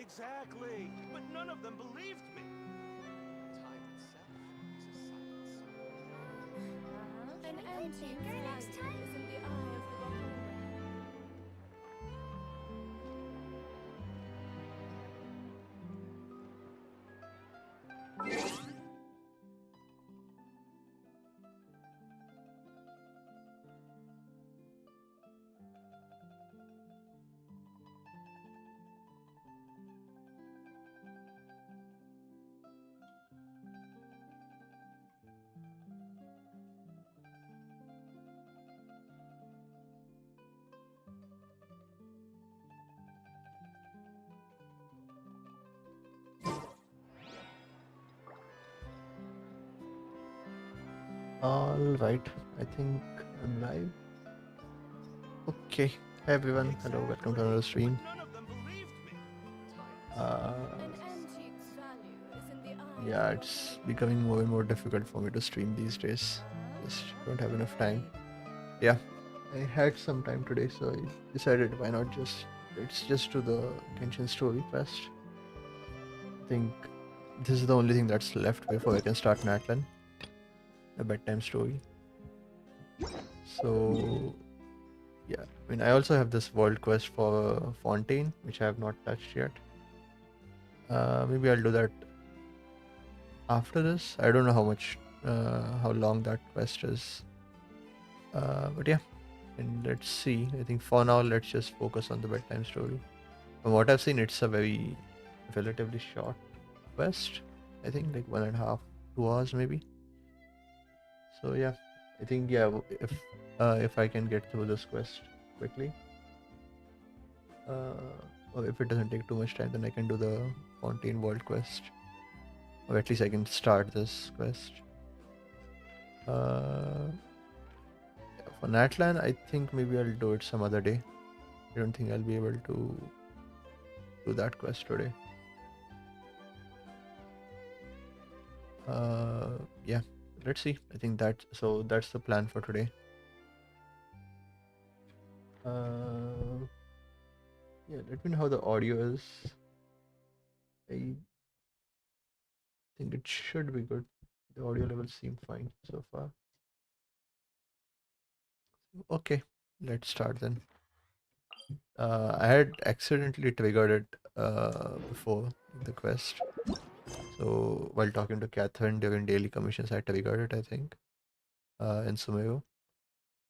Exactly. But none of them believed me. Time itself is a silence. An antique value is in the eye of the beholder. All right, I think I'm live. Okay, hey everyone, hello, welcome to another stream. None of them believed me. An antique's value is in the eye Yeah, of the it's beholder. becoming more and more difficult for me to stream these days. Just don't have enough time. Yeah, I had some time today, so I decided why not let's just do the Genshin story first. I think this is the only thing that's left before I can start Natlan, a bedtime story. So yeah, I mean I also have this world quest for Fontaine, which I have not touched yet. Maybe I'll do that after this. I don't know how long that quest is. But yeah, and let's see. I think for now, let's just focus on the bedtime story. From what I've seen, it's a very relatively short quest. I think like 1.5, 2 hours maybe. So yeah, I think yeah, if I can get through this quest quickly, or if it doesn't take too much time, then I can do the Fontaine World quest, or at least I can start this quest. Uh, for Natlan, I think maybe I'll do it some other day. I don't think I'll be able to do that quest today. Yeah, let's see. I think that's the plan for today. Yeah, let me know how the audio is. I think it should be good. The audio levels seem fine so far. Okay, let's start then. I had accidentally triggered it before the quest. So while talking to Catherine during daily commissions, I triggered it, I think, in Sumeru.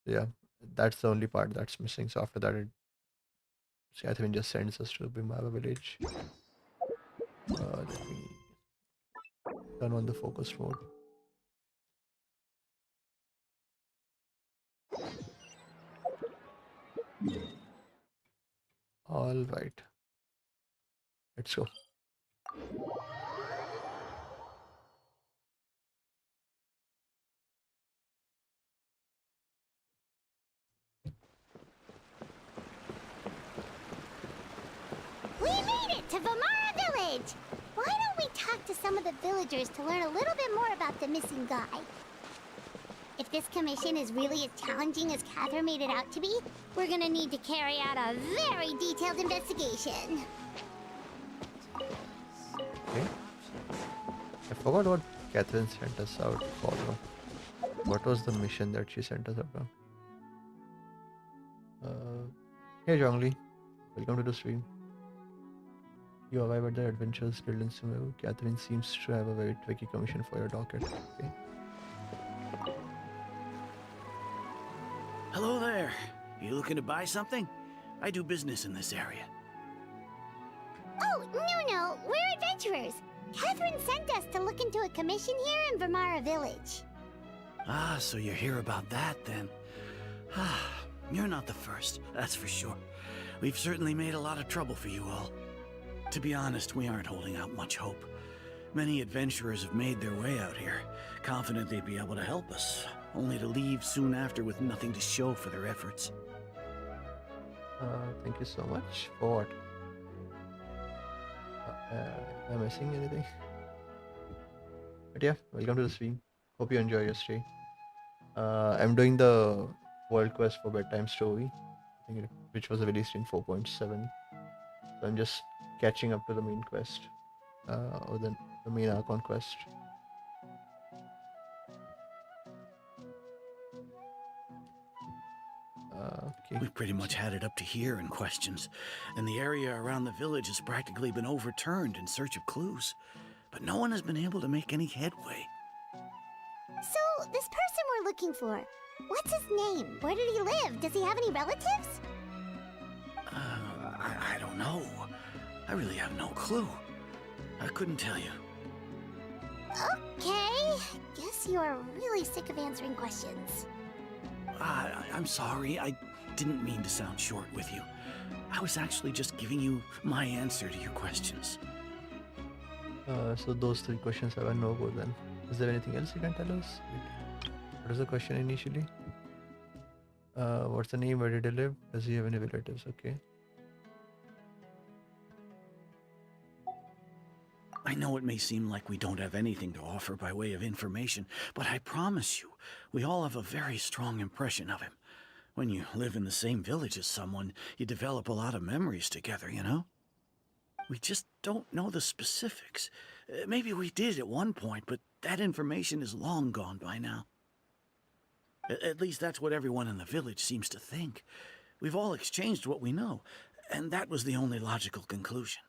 Yeah, that's the only part that's missing. So after that, Catherine just sends us to Bimara village. Let me turn on the focus mode. All right, let's go. We made it to Vamara Village! Why don't we talk to some of the villagers to learn a little bit more about the missing guy? If this commission is really as challenging as Catherine made it out to be, we're gonna need to carry out a very detailed investigation. Okay. I forgot what Catherine sent us out for. What was the mission that she sent us out on? Hey Zhongli, welcome to the stream. You arrive at the Adventurers Guild in Sumeru. Catherine seems to have a very tricky commission for your docket. Okay. Hello there. You looking to buy something? I do business in this area. Oh, no, we're adventurers. Catherine sent us to look into a commission here in Vamara Village. Ah, so you're here about that then. Ah, you're not the first, that's for sure. We've certainly made a lot of trouble for you all. To be honest, we aren't holding out much hope. Many adventurers have made their way out here, confident they'd be able to help us, only to leave soon after with nothing to show for their efforts. Thank you so much. For what? Am I missing anything? But yeah, welcome to the stream. Hope you enjoy your stay. I'm doing the world quest for Bedtime Story, which was released in 4.7. So I'm just catching up to the main quest, or the main archon quest. Okay. We've pretty much had it up to here in questions, and the area around the village has practically been overturned in search of clues. But no one has been able to make any headway. So, this person we're looking for, what's his name? Where did he live? Does he have any relatives? I don't know. I really have no clue. I couldn't tell you. Okay. Guess you are really sick of answering questions. I'm sorry. I didn't mean to sound short with you. I was actually just giving you my answer to your questions. So those 3 questions have a no-go then. Is there anything else you can tell us? What was the question initially? What's the name? Where did he live? Does he have any relatives? Okay. I know it may seem like we don't have anything to offer by way of information, but I promise you, we all have a very strong impression of him. When you live in the same village as someone, you develop a lot of memories together, you know? We just don't know the specifics. Maybe we did at one point, but that information is long gone by now. At least that's what everyone in the village seems to think. We've all exchanged what we know, and that was the only logical conclusion.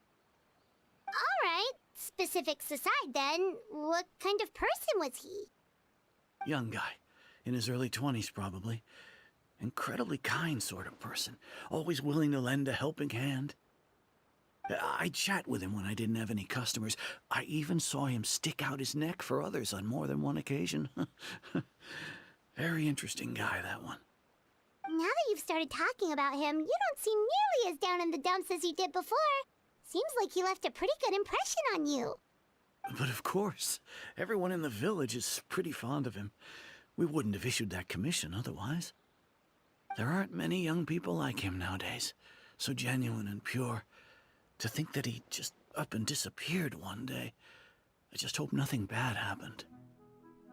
All right. Specifics aside then, what kind of person was he? Young guy. In his early 20s, probably. Incredibly kind sort of person. Always willing to lend a helping hand. I'd chat with him when I didn't have any customers. I even saw him stick out his neck for others on more than one occasion. Very interesting guy, that one. Now that you've started talking about him, you don't seem nearly as down in the dumps as you did before. Seems like he left a pretty good impression on you. But of course, everyone in the village is pretty fond of him. We wouldn't have issued that commission otherwise. There aren't many young people like him nowadays, so genuine and pure. To think that he just up and disappeared one day. I just hope nothing bad happened.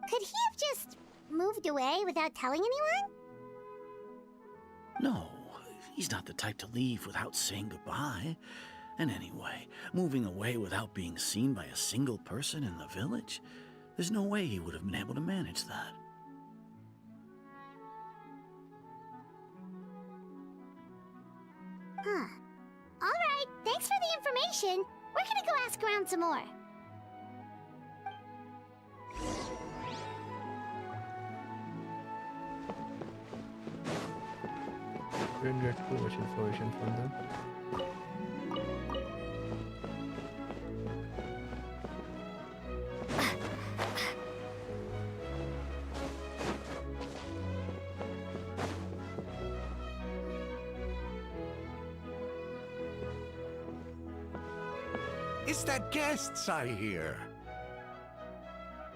Could he have just moved away without telling anyone? No, he's not the type to leave without saying goodbye. And anyway, moving away without being seen by a single person in the village, there's no way he would have been able to manage that. Huh. All right, thanks for the information. We're gonna go ask around some more. Didn't get too much information from them. Is that guests I hear?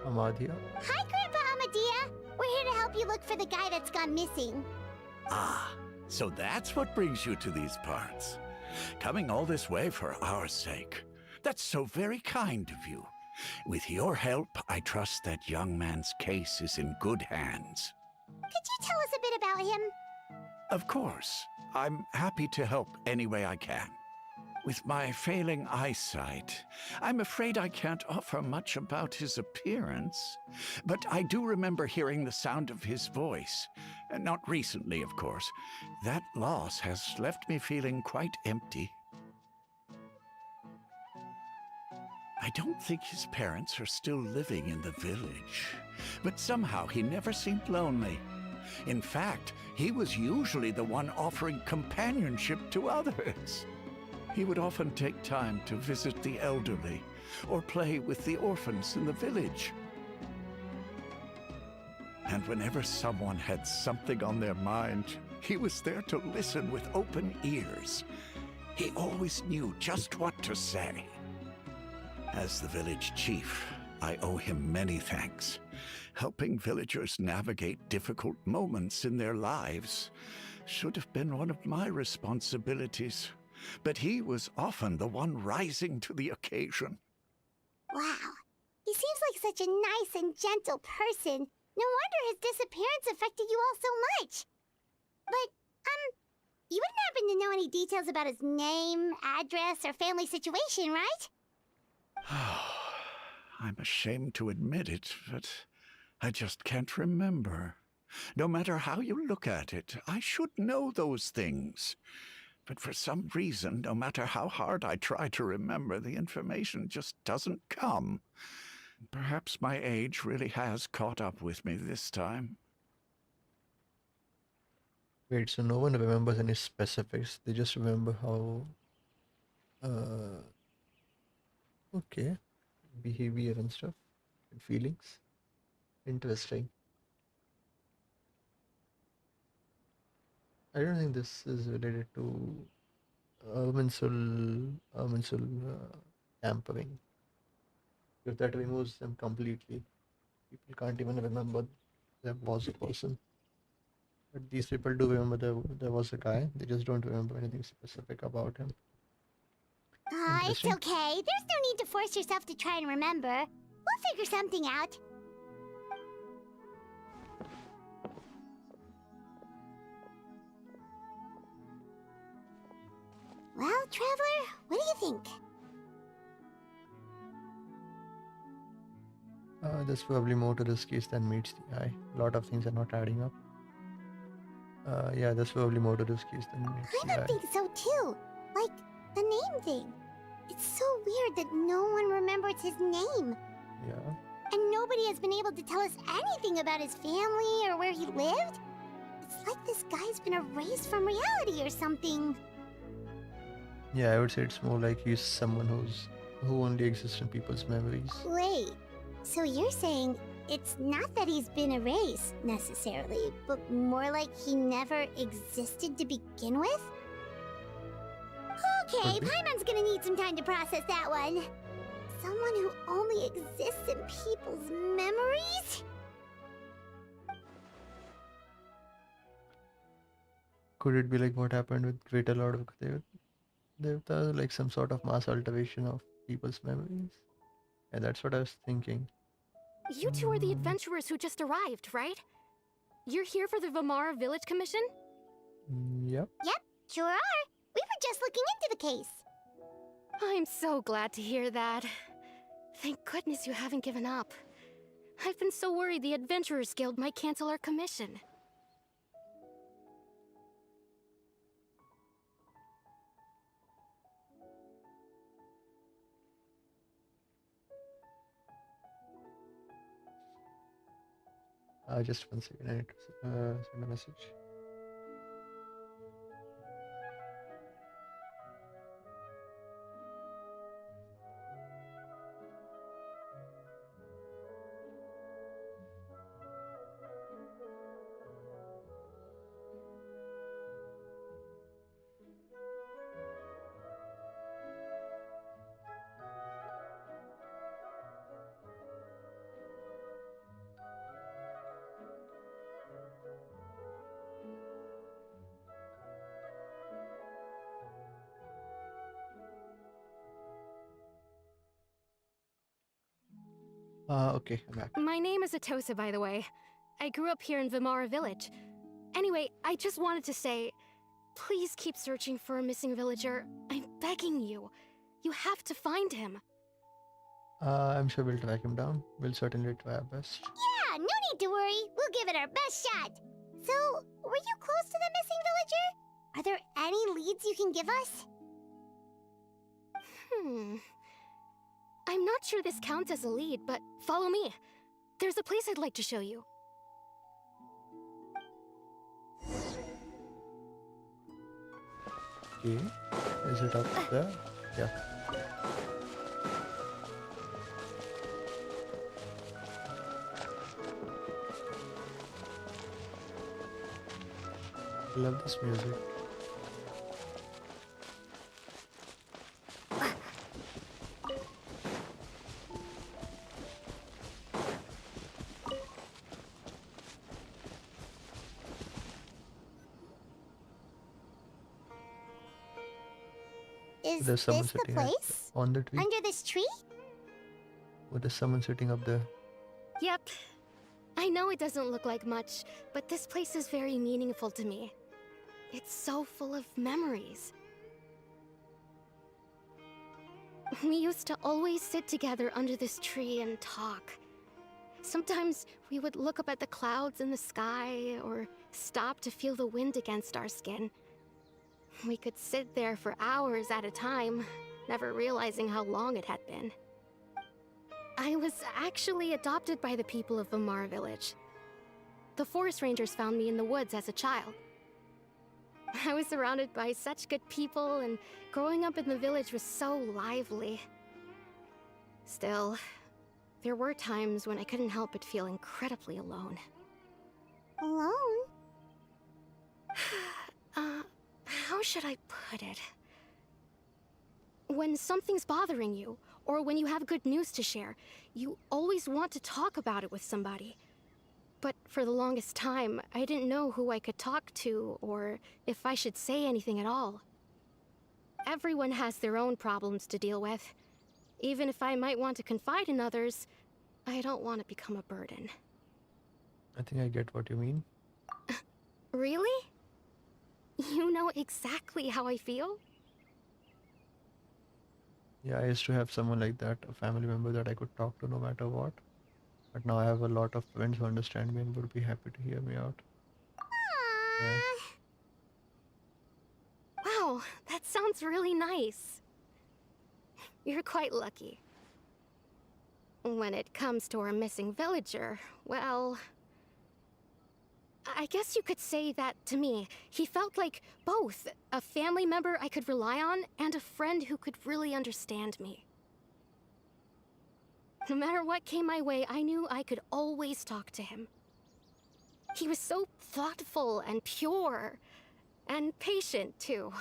Amadea? Hi, Grandpa Amadea. We're here to help you look for the guy that's gone missing. Ah, so that's what brings you to these parts. Coming all this way for our sake. That's so very kind of you. With your help, I trust that young man's case is in good hands. Could you tell us a bit about him? Of course. I'm happy to help any way I can. With my failing eyesight, I'm afraid I can't offer much about his appearance. But I do remember hearing the sound of his voice. Not recently, of course. That loss has left me feeling quite empty. I don't think his parents are still living in the village. But somehow he never seemed lonely. In fact, he was usually the one offering companionship to others. He would often take time to visit the elderly or play with the orphans in the village. And whenever someone had something on their mind, he was there to listen with open ears. He always knew just what to say. As the village chief, I owe him many thanks. Helping villagers navigate difficult moments in their lives should have been one of my responsibilities. But he was often the one rising to the occasion. Wow. He seems like such a nice and gentle person. No wonder his disappearance affected you all so much. But, you wouldn't happen to know any details about his name, address, or family situation, right? I'm ashamed to admit it, but I just can't remember. No matter how you look at it, I should know those things. But for some reason, no matter how hard I try to remember, the information just doesn't come. Perhaps my age really has caught up with me this time. Wait, so no one remembers any specifics. They just remember how, okay, behavior and stuff, and feelings. Interesting. I don't think this is related to Irminsul tampering. If that removes them completely, people can't even remember there was a person. But these people do remember there was a guy. They just don't remember anything specific about him. It's Interesting. okay. There's no need to force yourself to try and remember. We'll figure something out. Well, Traveler, what do you think? There's probably more to this case than meets the eye. A lot of things are not adding up. Yeah, there's probably more to this case than meets I the don't eye. think so too. Like, the name thing. It's so weird that no one remembers his name. Yeah. And nobody has been able to tell us anything about his family or where he lived. It's like this guy's been erased from reality or something. Yeah, I would say it's more like he's someone who only exists in people's memories. Wait, so you're saying it's not that he's been erased, necessarily, but more like he never existed to begin with? Okay, Could be. Paimon's gonna need some time to process that one. Someone who only exists in people's memories? Could it be like what happened with Greater Lord of Devta, like some sort of mass alteration of people's memories? Yeah, that's what I was thinking. You two are the adventurers who just arrived, right? You're here for the Vamara Village Commission? Yep. Yep, sure are. We were just looking into the case. I'm so glad to hear that. Thank goodness you haven't given up. I've been so worried the Adventurers Guild might cancel our commission. Just 1 second. I need to send a message. Okay, I'm back. My name is Atosa, by the way. I grew up here in Vamara Village. Anyway, I just wanted to say, please keep searching for a missing villager. I'm begging you. You have to find him. I'm sure we'll track him down. We'll certainly try our best. Yeah, no need to worry. We'll give it our best shot. So, were you close to the missing villager? Are there any leads you can give us? I'm not sure this counts as a lead, but follow me. There's a place I'd like to show you. Okay. Is it up there? Yeah. I love this music. Is There's someone this the sitting place? on the tree. Under this tree? Or there's someone sitting up there. Yep. I know it doesn't look like much, but this place is very meaningful to me. It's so full of memories. We used to always sit together under this tree and talk. Sometimes we would look up at the clouds in the sky, or stop to feel the wind against our skin. We could sit there for hours at a time, never realizing how long it had been. I was actually adopted by the people of Vamar Village. The forest rangers found me in the woods as a child. I was surrounded by such good people, and growing up in the village was so lively. Still, there were times when I couldn't help but feel incredibly alone. Alone? How should I put it? When something's bothering you, or when you have good news to share, you always want to talk about it with somebody. But for the longest time, I didn't know who I could talk to, or if I should say anything at all. Everyone has their own problems to deal with. Even if I might want to confide in others, I don't want to become a burden. I think I get what you mean. Really? You know exactly how I feel? Yeah, I used to have someone like that, a family member that I could talk to no matter what. But now I have a lot of friends who understand me and would be happy to hear me out. Yeah. Wow, that sounds really nice. You're quite lucky. When it comes to our missing villager, well, I guess you could say that to me. He felt like both a family member I could rely on and a friend who could really understand me. No matter what came my way, I knew I could always talk to him. He was so thoughtful and pure, and patient too.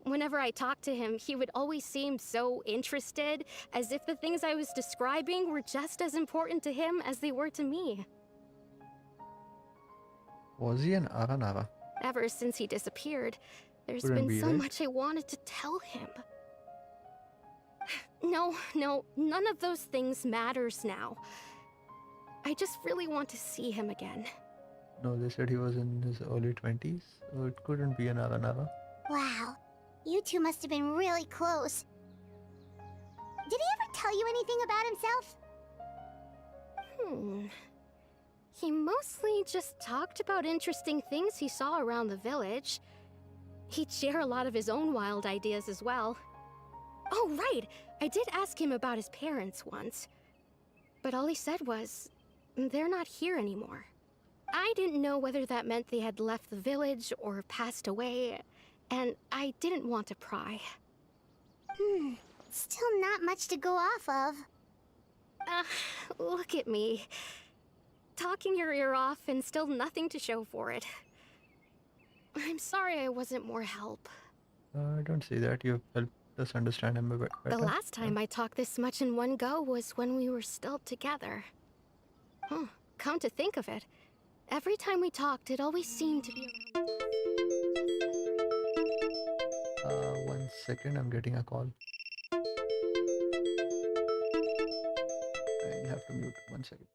Whenever I talked to him, he would always seem so interested, as if the things I was describing were just as important to him as they were to me. Was he an Aranara? Ever since he disappeared, there's Couldn't been be, so right? much I wanted to tell him. No, none of those things matters now. I just really want to see him again. No, they said he was in his early 20s, so it couldn't be an Aranara. Wow. You two must have been really close. Did he ever tell you anything about himself? He mostly just talked about interesting things he saw around the village. He'd share a lot of his own wild ideas as well. Oh, right! I did ask him about his parents once. But all he said was, they're not here anymore. I didn't know whether that meant they had left the village or passed away, and I didn't want to pry. Still not much to go off of. Look at me. Talking your ear off and still nothing to show for it. I'm sorry I wasn't more help. I don't see that. You've helped us understand him a bit better. The last time I talked this much in one go was when we were still together. Come to think of it, every time we talked, it always seemed to be around. 1 second, I'm getting a call. I'll have to mute 1 second.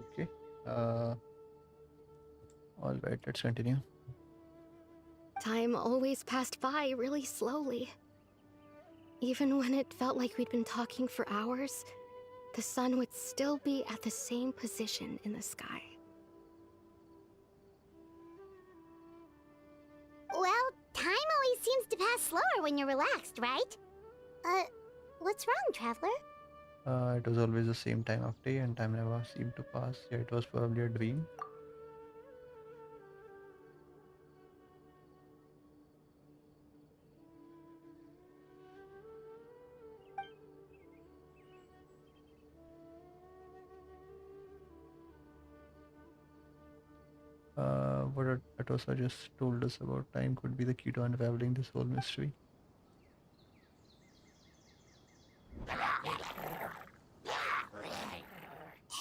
Okay. All right, let's continue. Time always passed by really slowly. Even when it felt like we'd been talking for hours, the sun would still be at the same position in the sky. Well, time always seems to pass slower when you're relaxed, right? What's wrong, Traveler? It was always the same time of day and time never seemed to pass. Yeah, it was probably a dream. What Atosa just told us about time could be the key to unraveling this whole mystery.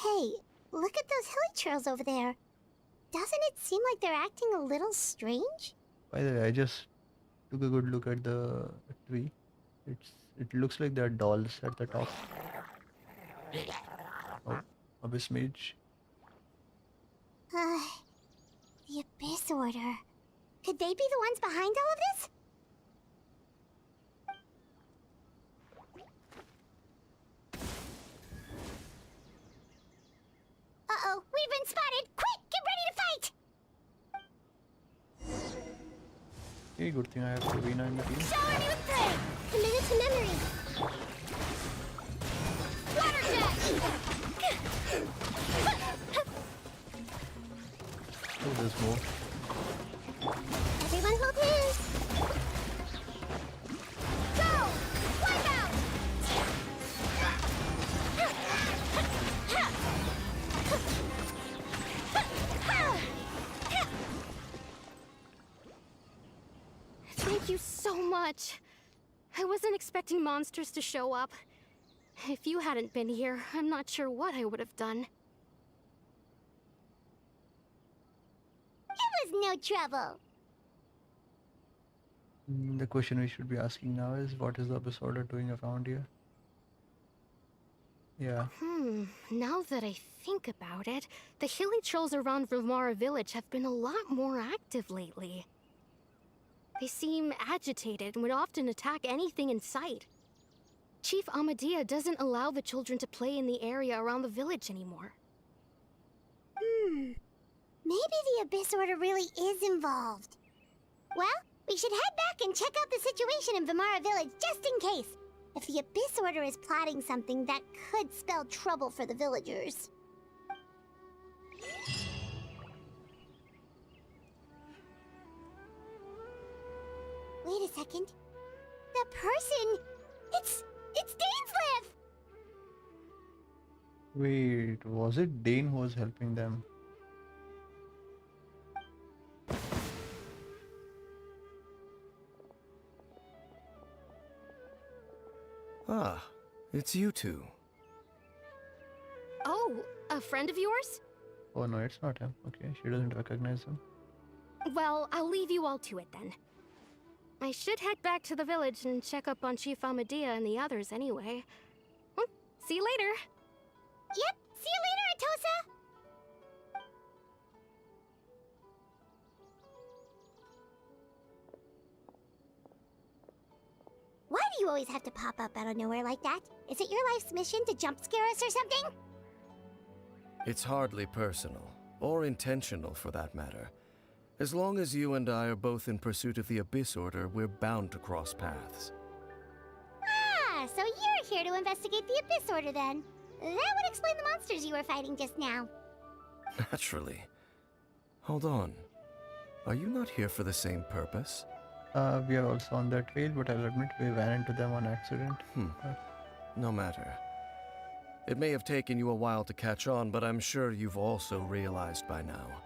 Hey, look at those hilly trails over there. Doesn't it seem like they're acting a little strange? By the way, I just took a good look at the tree. It looks like there are dolls at the top. Oh, Abyss Mage. The Abyss Order. Could they be the ones behind all of this? Uh-oh, we've been spotted! Quick, get ready to fight! Hey, good thing I have Karina in the team. Shower me with prey! Committed to memory! Water jet! Oh, there's more. Everyone hold hands! Go! Wipe out! Thank you so much. I wasn't expecting monsters to show up. If you hadn't been here, I'm not sure what I would have done. It was no trouble. The question we should be asking now is, what is the Abyss Order doing around here? Yeah, Now that I think about it, the hilly trolls around Vimara village have been a lot more active lately. They seem agitated and would often attack anything in sight. Chief Amadea doesn't allow the children to play in the area around the village anymore. Maybe the Abyss Order really is involved. Well, we should head back and check out the situation in Vimara village just in case. If the Abyss Order is plotting something that could spell trouble for the villagers. Wait a second. The person... It's Dainsleif! wait, was it Dane who was helping them? Ah, it's you two. Oh, a friend of yours? Oh no, it's not him. Okay, she doesn't recognize him. Well, I'll leave you all to it then. I should head back to the village and check up on Chief Amadea and the others anyway. See you later. Yep, see you later, Atosa! Why do you always have to pop up out of nowhere like that? Is it your life's mission to jump scare us or something? It's hardly personal, or intentional for that matter. As long as you and I are both in pursuit of the Abyss Order, we're bound to cross paths. Ah, so you're here to investigate the Abyss Order then. That would explain the monsters you were fighting just now. Naturally. Hold on. Are you not here for the same purpose? We are also on that trail, but I'll admit we ran into them on accident. No matter. It may have taken you a while to catch on, but I'm sure you've also realized by now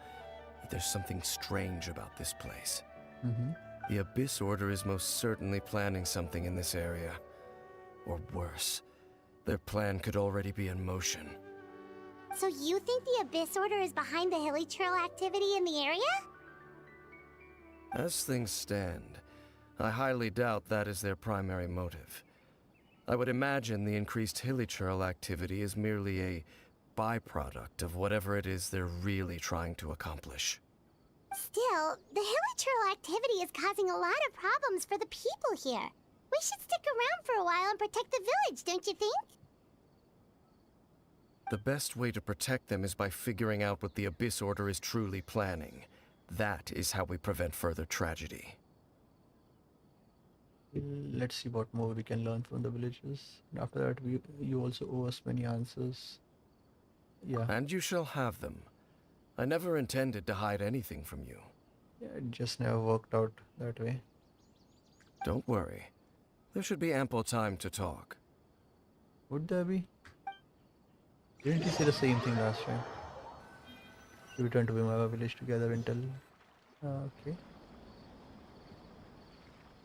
that there's something strange about this place. The Abyss Order is most certainly planning something in this area. Or worse, their plan could already be in motion. So you think the Abyss Order is behind the hilly trail activity in the area? As things stand, I highly doubt that is their primary motive. I would imagine the increased hilly trail activity is merely a byproduct of whatever it is they're really trying to accomplish. Still, the hilichurl activity is causing a lot of problems for the people here. We should stick around for a while and protect the village, don't you think? The best way to protect them is by figuring out what the Abyss Order is truly planning. That is how we prevent further tragedy. Let's see what more we can learn from the villagers. And after that, you also owe us many answers. Yeah. And you shall have them. I never intended to hide anything from you. Yeah, it just never worked out that way. Don't worry. There should be ample time to talk. Would there be? Didn't you say the same thing last time? We returned to Vimara village together until... okay.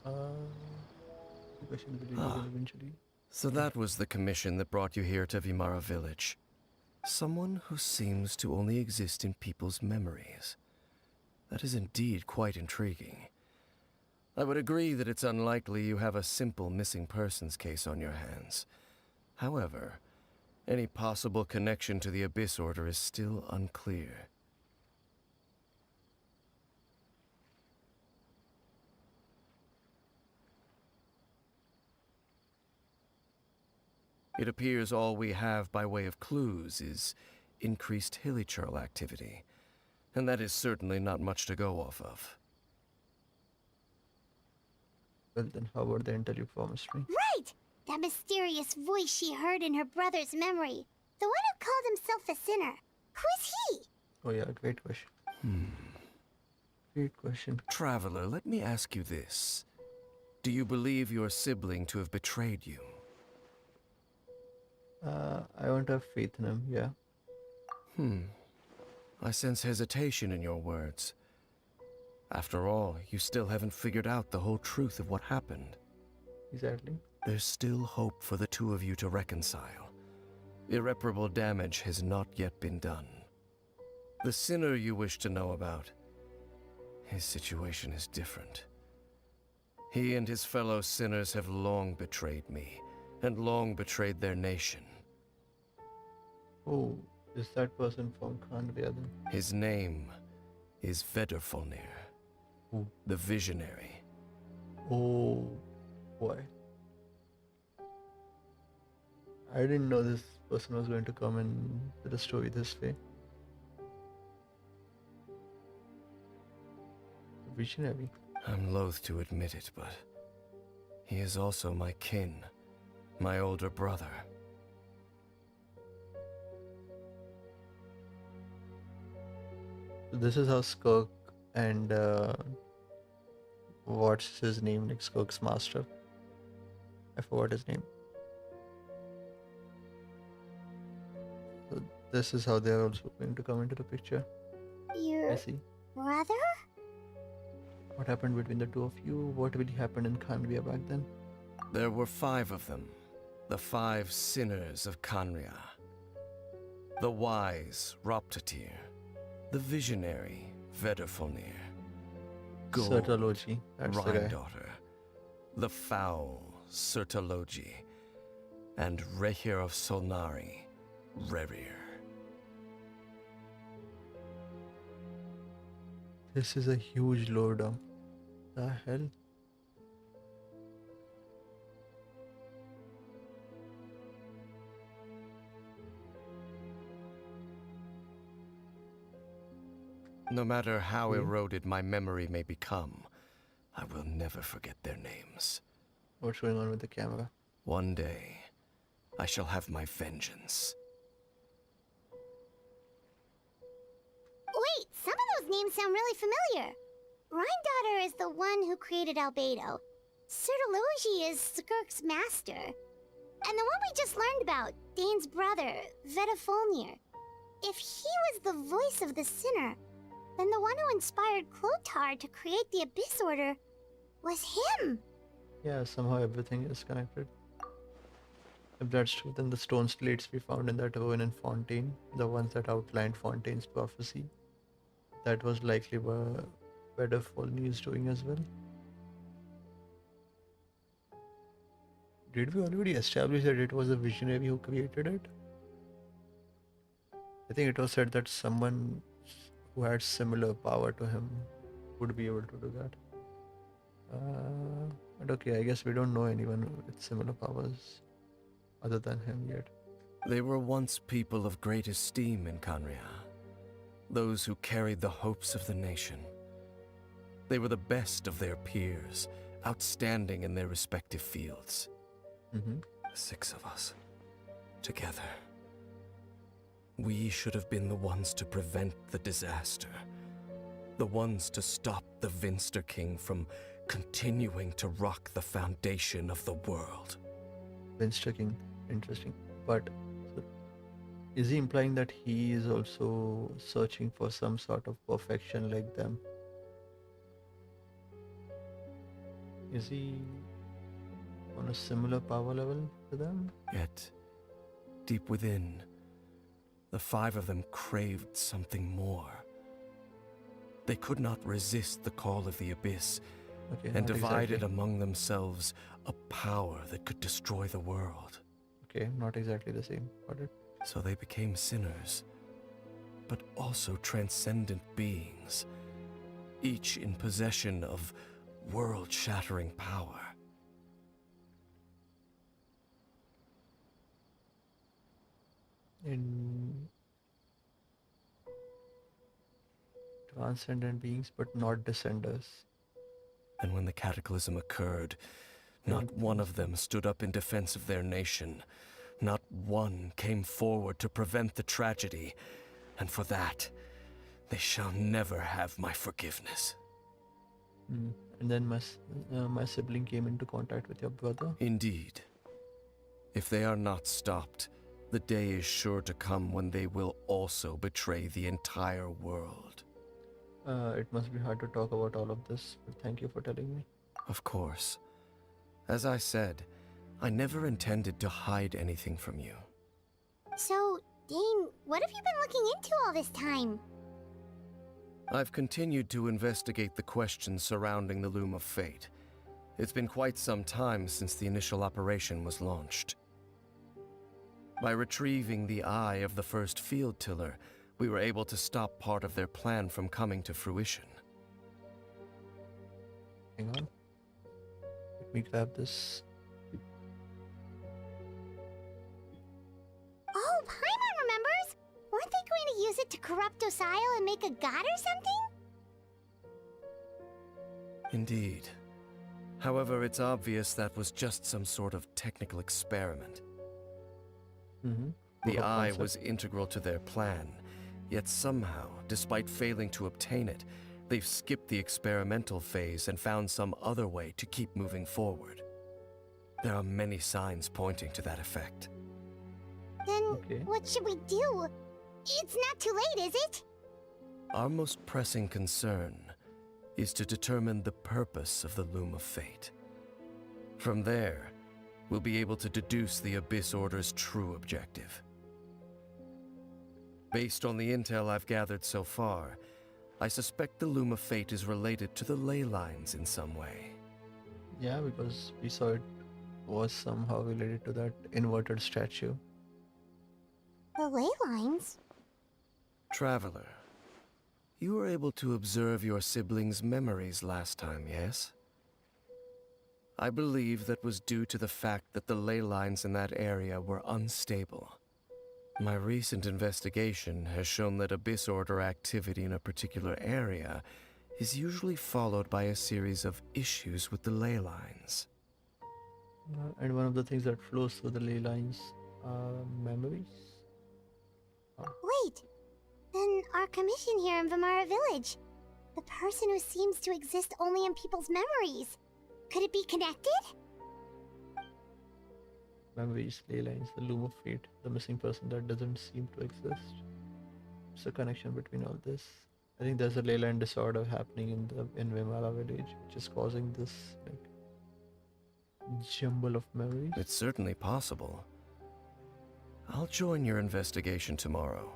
The question the village will eventually... So that was the commission that brought you here to Vimara village. Someone who seems to only exist in people's memories. That is indeed quite intriguing. I would agree that it's unlikely you have a simple missing persons case on your hands. However, any possible connection to the Abyss Order is still unclear. It appears all we have by way of clues is increased hilichurl activity, and that is certainly not much to go off of. Well then, how about the intel you promised me? Right! That mysterious voice she heard in her brother's memory. The one who called himself a sinner. Who is he? Oh yeah, great question. Great question. Traveler, let me ask you this. Do you believe your sibling to have betrayed you? I want to have faith in him, yeah. I sense hesitation in your words. After all, you still haven't figured out the whole truth of what happened. Exactly. There's still hope for the two of you to reconcile. Irreparable damage has not yet been done. The sinner you wish to know about, his situation is different. He and his fellow sinners have long betrayed me, and long betrayed their nation. Oh, is that person from Khanvia then? His name is Vedderfolnir, Who? the Visionary. Oh, boy. I didn't know this person was going to come into the story this way. Visionary. I'm loath to admit it, but he is also my kin, my older brother. So this is how Skirk and what's his name, like Skirk's master? I forgot his name. So this is how they are also going to come into the picture. Your I see. brother? What happened between the two of you? What really happened in Khanvia back then? There were 5 of them, the 5 sinners of Khanria. The wise, Roptatir. The visionary, Vedderfolnir. Certalogy. That's the guy. Rhine-daughter. The foul, Certalogy. And Rehir of Solnari, Rerir. This is a huge lowdown. The hell? No matter how eroded my memory may become, I will never forget their names. What's going on with the camera? One day, I shall have my vengeance. Wait, some of those names sound really familiar. Rhine-daughter is the one who created Albedo. Certalogy is Skirk's master. And the one we just learned about, Dane's brother, Vedderfolnir. If he was the voice of the sinner, then the one who inspired Clotar to create the Abyss Order was him. Yeah, somehow everything is connected. If that's true, then the stone slates we found in that ruin in Fontaine, the ones that outlined Fontaine's prophecy, that was likely what Vedderfolnir is doing as well. Did we already establish that it was a visionary who created it? I think it was said that someone who had similar power to him would be able to do that. But okay, I guess we don't know anyone with similar powers other than him yet. They were once people of great esteem in Canria, those who carried the hopes of the nation. They were the best of their peers, outstanding in their respective fields. Mm-hmm. 6 of us, together. We should have been the ones to prevent the disaster. The ones to stop the Vinster King from continuing to rock the foundation of the world. Vinster King, interesting. But so, is he implying that he is also searching for some sort of perfection like them? Is he on a similar power level to them? Yet, deep within, the 5 of them craved something more. They could not resist the call of the Abyss, Okay, and not divided exactly. among themselves a power that could destroy the world. Okay, not exactly the same. Got it. So they became sinners, but also transcendent beings, each in possession of world-shattering power. In transcendent beings, but not descenders. And when the cataclysm occurred, not one of them stood up in defense of their nation. Not one came forward to prevent the tragedy. And for that, they shall never have my forgiveness. And then my sibling came into contact with your brother. Indeed. If they are not stopped, the day is sure to come when they will also betray the entire world. It must be hard to talk about all of this, but thank you for telling me. Of course. As I said, I never intended to hide anything from you. So, Dane, what have you been looking into all this time? I've continued to investigate the questions surrounding the Loom of Fate. It's been quite some time since the initial operation was launched. By retrieving the eye of the first field tiller, we were able to stop part of their plan from coming to fruition. Hang on. Let me grab this. Oh, Paimon remembers! Weren't they going to use it to corrupt Docile and make a god or something? Indeed. However, it's obvious that was just some sort of technical experiment. Mm-hmm. The eye was integral to their plan, yet somehow, despite failing to obtain it, they've skipped the experimental phase and found some other way to keep moving forward. There are many signs pointing to that effect. Then Okay. what should we do? It's not too late, is it? Our most pressing concern is to determine the purpose of the Loom of Fate. From there, we'll be able to deduce the Abyss Order's true objective. Based on the intel I've gathered so far, I suspect the Loom of Fate is related to the ley lines in some way. Yeah, because we saw it was somehow related to that inverted statue. The ley lines? Traveler, you were able to observe your siblings' memories last time, yes? I believe that was due to the fact that the ley lines in that area were unstable. My recent investigation has shown that Abyss Order activity in a particular area is usually followed by a series of issues with the ley lines. And one of the things that flows through the ley lines are memories. Wait! Then our commission here in Vimara Village. The person who seems to exist only in people's memories. Could it be connected? Memories, ley lines, the Loom of Fate, the missing person that doesn't seem to exist. It's a connection between all this. I think there's a ley line disorder happening in Vimala village, which is causing this jumble of memories. It's certainly possible. I'll join your investigation tomorrow.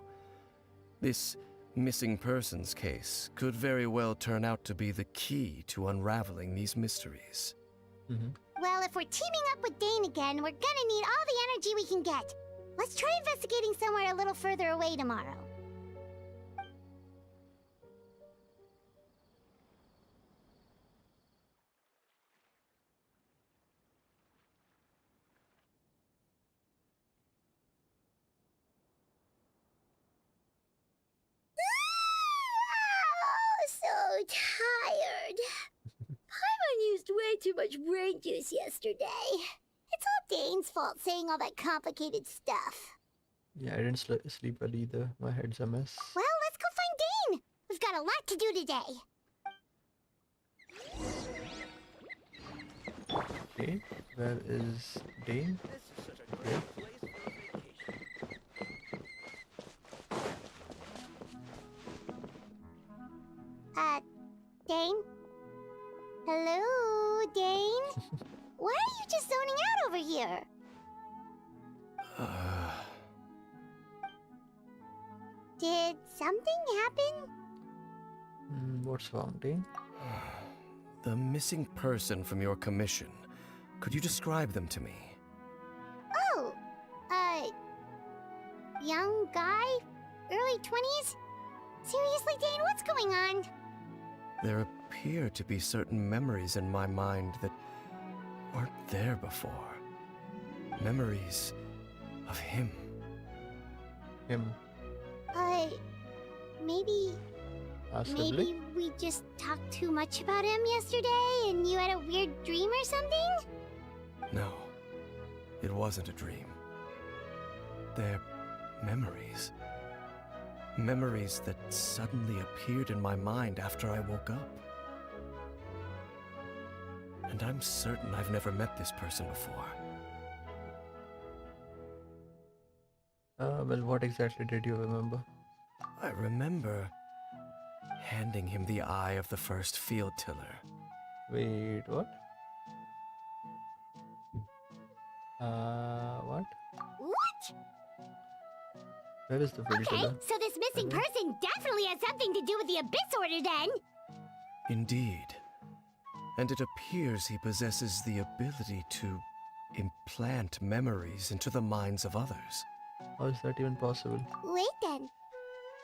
This missing persons case could very well turn out to be the key to unraveling these mysteries. Mm-hmm. Well, if we're teaming up with Dane again, we're gonna need all the energy we can get. Let's try investigating somewhere a little further away tomorrow. Oh, so tired. Paimon used way too much brain juice yesterday. It's all Dane's fault saying all that complicated stuff. Yeah, I didn't sleep well either. My head's a mess. Well, let's go find Dane. We've got a lot to do today. Okay, where is Dane? This is such a great place for a vacation. Dane? Hello, Dane? Why are you just zoning out over here? Did something happen? What's wrong, Dane? The missing person from your commission. Could you describe them to me? Oh, young guy? Early 20s? Seriously, Dane, what's going on? There appear to be certain memories in my mind that weren't there before. Memories of him. Him. Maybe Our sibling? maybe we just talked too much about him yesterday and you had a weird dream or something? No, it wasn't a dream. They're memories. Memories that suddenly appeared in my mind after I woke up. And I'm certain I've never met this person before. Well, what exactly did you remember? I remember handing him the eye of the first field tiller. Wait, what? What? What? Where is the field Okay, tiller? so this missing person definitely has something to do with the Abyss Order then. Indeed. And it appears he possesses the ability to implant memories into the minds of others. How is that even possible? Wait then.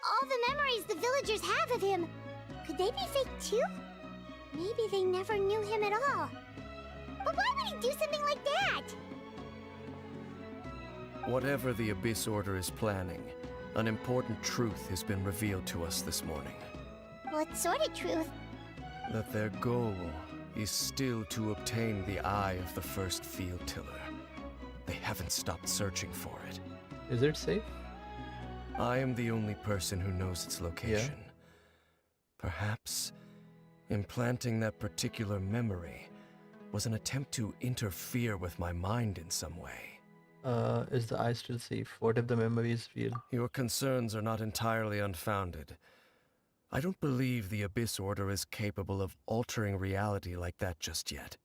All the memories the villagers have of him, could they be fake too? Maybe they never knew him at all. But why would he do something like that? Whatever the Abyss Order is planning, an important truth has been revealed to us this morning. What sort of truth? That their goal is still to obtain the eye of the first field tiller. They haven't stopped searching for it. Is it safe? I am the only person who knows its location. Perhaps implanting that particular memory was an attempt to interfere with my mind in some way. Is the eye still safe? What if the memory is real? Your concerns are not entirely unfounded. I don't believe the Abyss Order is capable of altering reality like that just yet.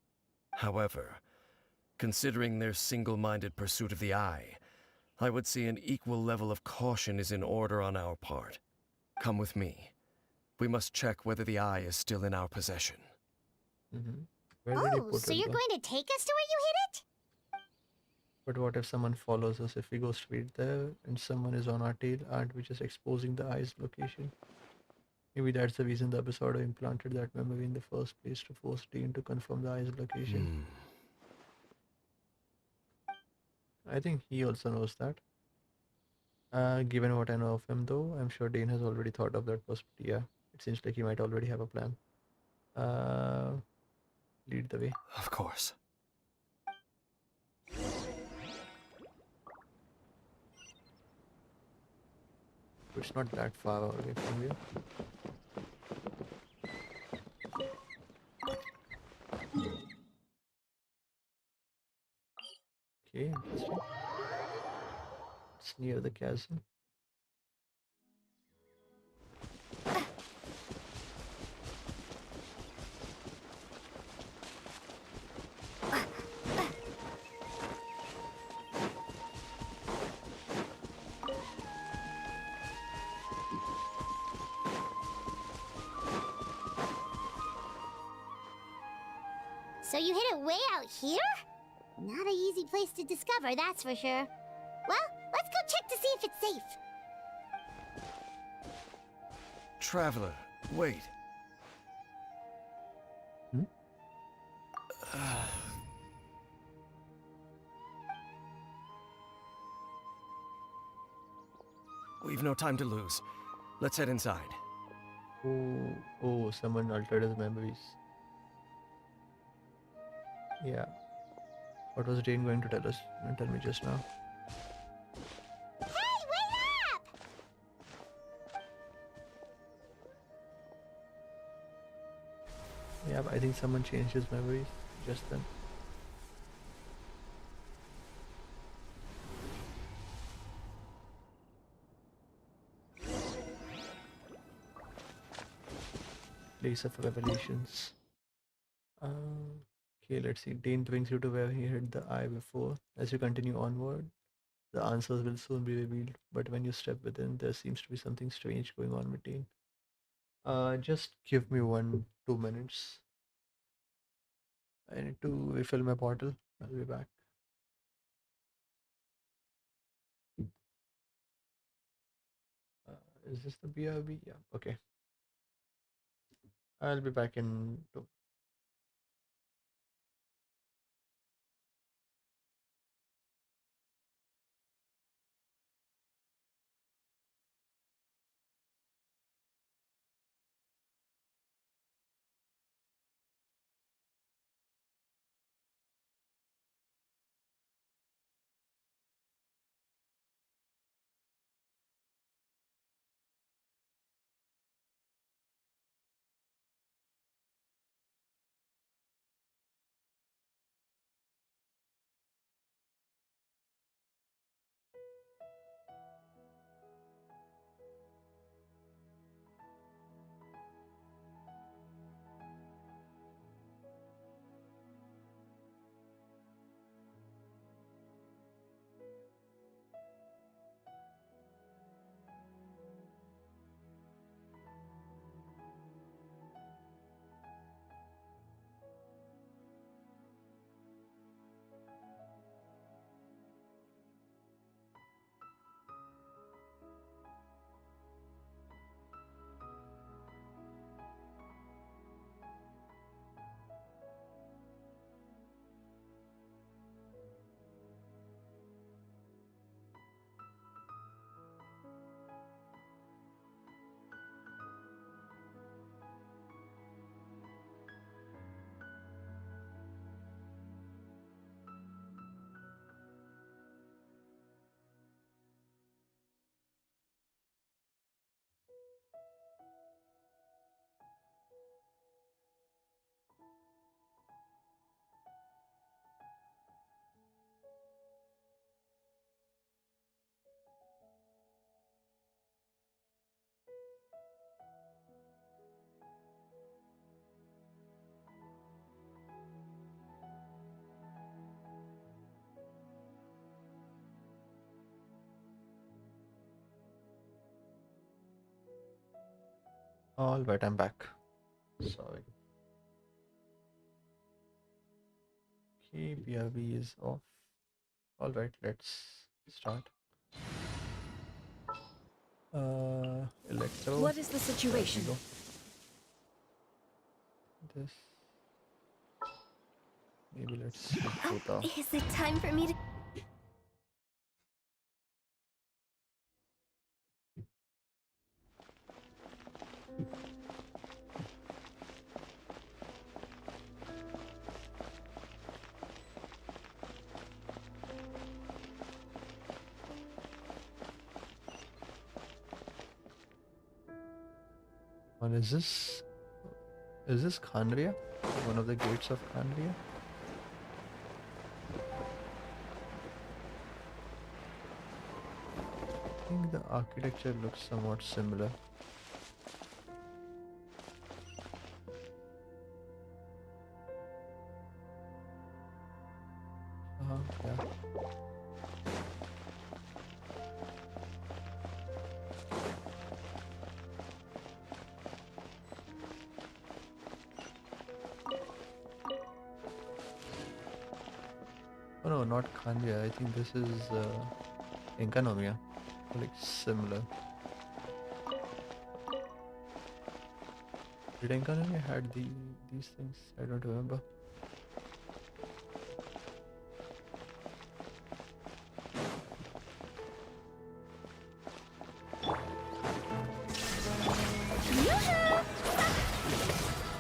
However, considering their single-minded pursuit of the eye, I would say an equal level of caution is in order on our part. Come with me. We must check whether the eye is still in our possession. Where did he Oh, put so it, you're though? going to take us to where you hid it? But what if someone follows us? If we go straight there and someone is on our tail, aren't we just exposing the eye's location? Maybe that's the reason the episode implanted that memory in the first place, to force Dean to confirm the eye's location. I think he also knows that. Given what I know of him though, I'm sure Dane has already thought of that possibility. Yeah, it seems like he might already have a plan. Lead the way. Of course. It's not that far away from here. Okay, interesting. It's near the chasm. So you hid it way out here? Not an easy place to discover, that's for sure. Well, Let's go check to see if it's safe. Traveler, wait. Hmm? We've no time to lose. Let's head inside. Oh, someone altered his memories. Yeah. What was Dane going to tell us? Tell me just now. Hey, wait up! Yeah, but I think someone changed his memories just then. Place of revelations. Okay, let's see. Dane brings you to where he hit the eye before. As you continue onward, the answers will soon be revealed. But when you step within, there seems to be something strange going on with Dane. Just give me 2 minutes. I need to refill my bottle. I'll be back. Is this the BRB? Yeah, okay. I'll be back in 2. All right, I'm back. Sorry. Okay, BRB is off. All right, let's start. Electro. What is the There we situation? go. This. Maybe let's hit Kota. Is it time for me to... One is this? Is this Khanria? One of the gates of Khanria? I think the architecture looks somewhat similar. Yeah. Oh no, not Khanria. I think this is Inkanomia. Like similar. Did Inkanomia had these things? I don't remember.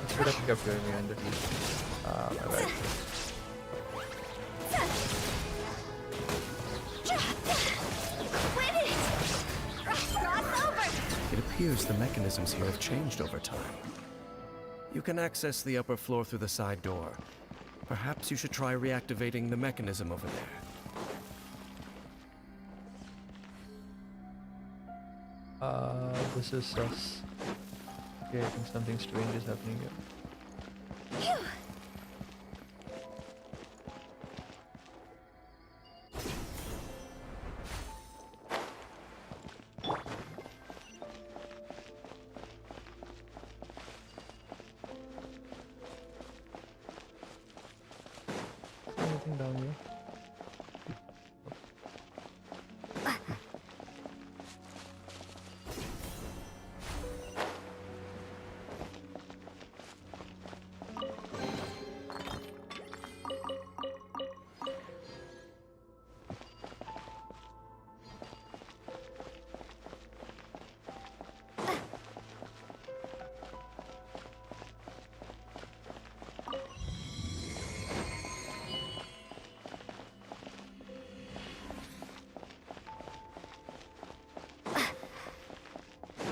Should have kept going behind the teeth. Alright. It appears the mechanisms here have changed over time. You can access the upper floor through the side door. Perhaps you should try reactivating the mechanism over there. This is us. Okay, I think something strange is happening here. Anything down here?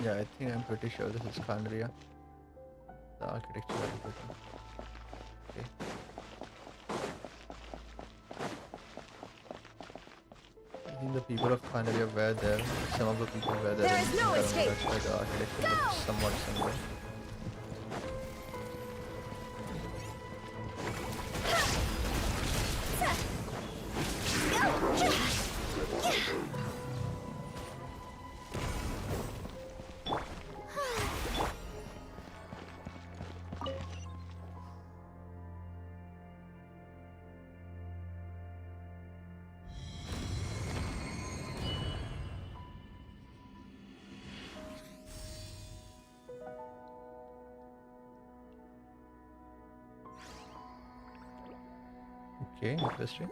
Yeah, I think I'm pretty sure this is Khandria. The architecture of everything. Okay. I think the people of Khandria were there. Some of the people were there. There is no escape. That's why the architecture looks somewhat similar. Okay, interesting.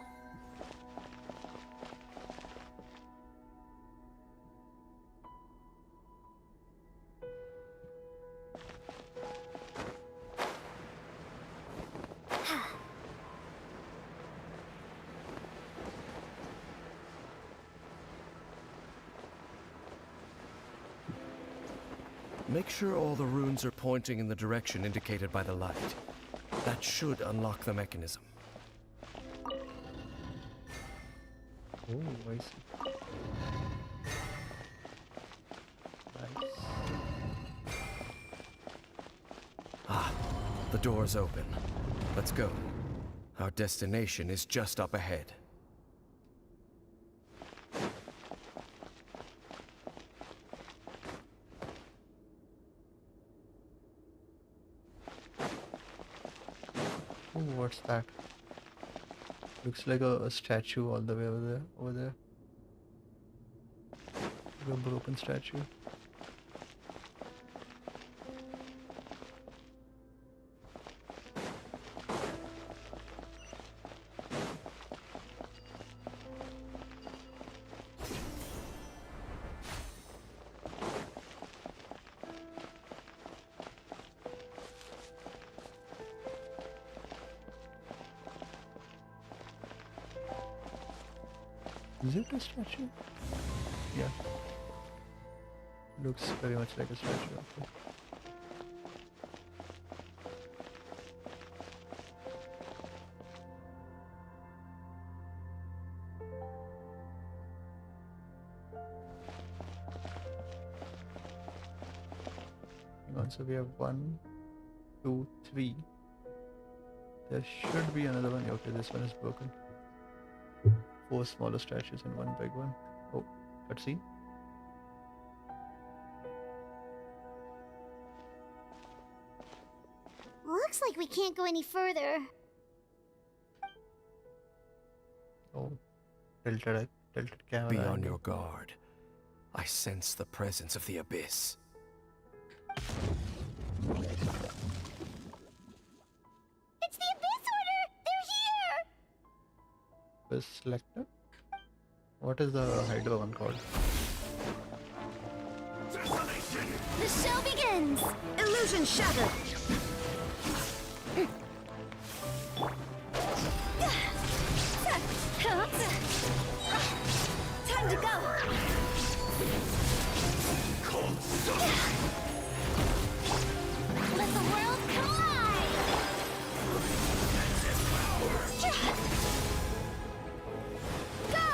Make sure all the runes are pointing in the direction indicated by the light. That should unlock the mechanism. Oh, I see. Nice. Ah, the door's open. Let's go. Our destination is just up ahead. Oh, what's that? Looks like a statue all the way over there. Like a broken statue. Is it a statue? Yeah. Looks very much like a statue. Okay. Hang on, so we have 1, 2, 3. There should be another one. Okay, this one is broken. 4 smaller statues and 1 big one. Oh, cutscene. Looks like we can't go any further. Oh, tilted tilted camera. Be on angle. your guard. I sense the presence of the abyss. It's the Abyss Order! They're here! Abyss selector. What is the Hydra one called? The show begins! Illusion shattered! Time to go! Let the world collide! Go!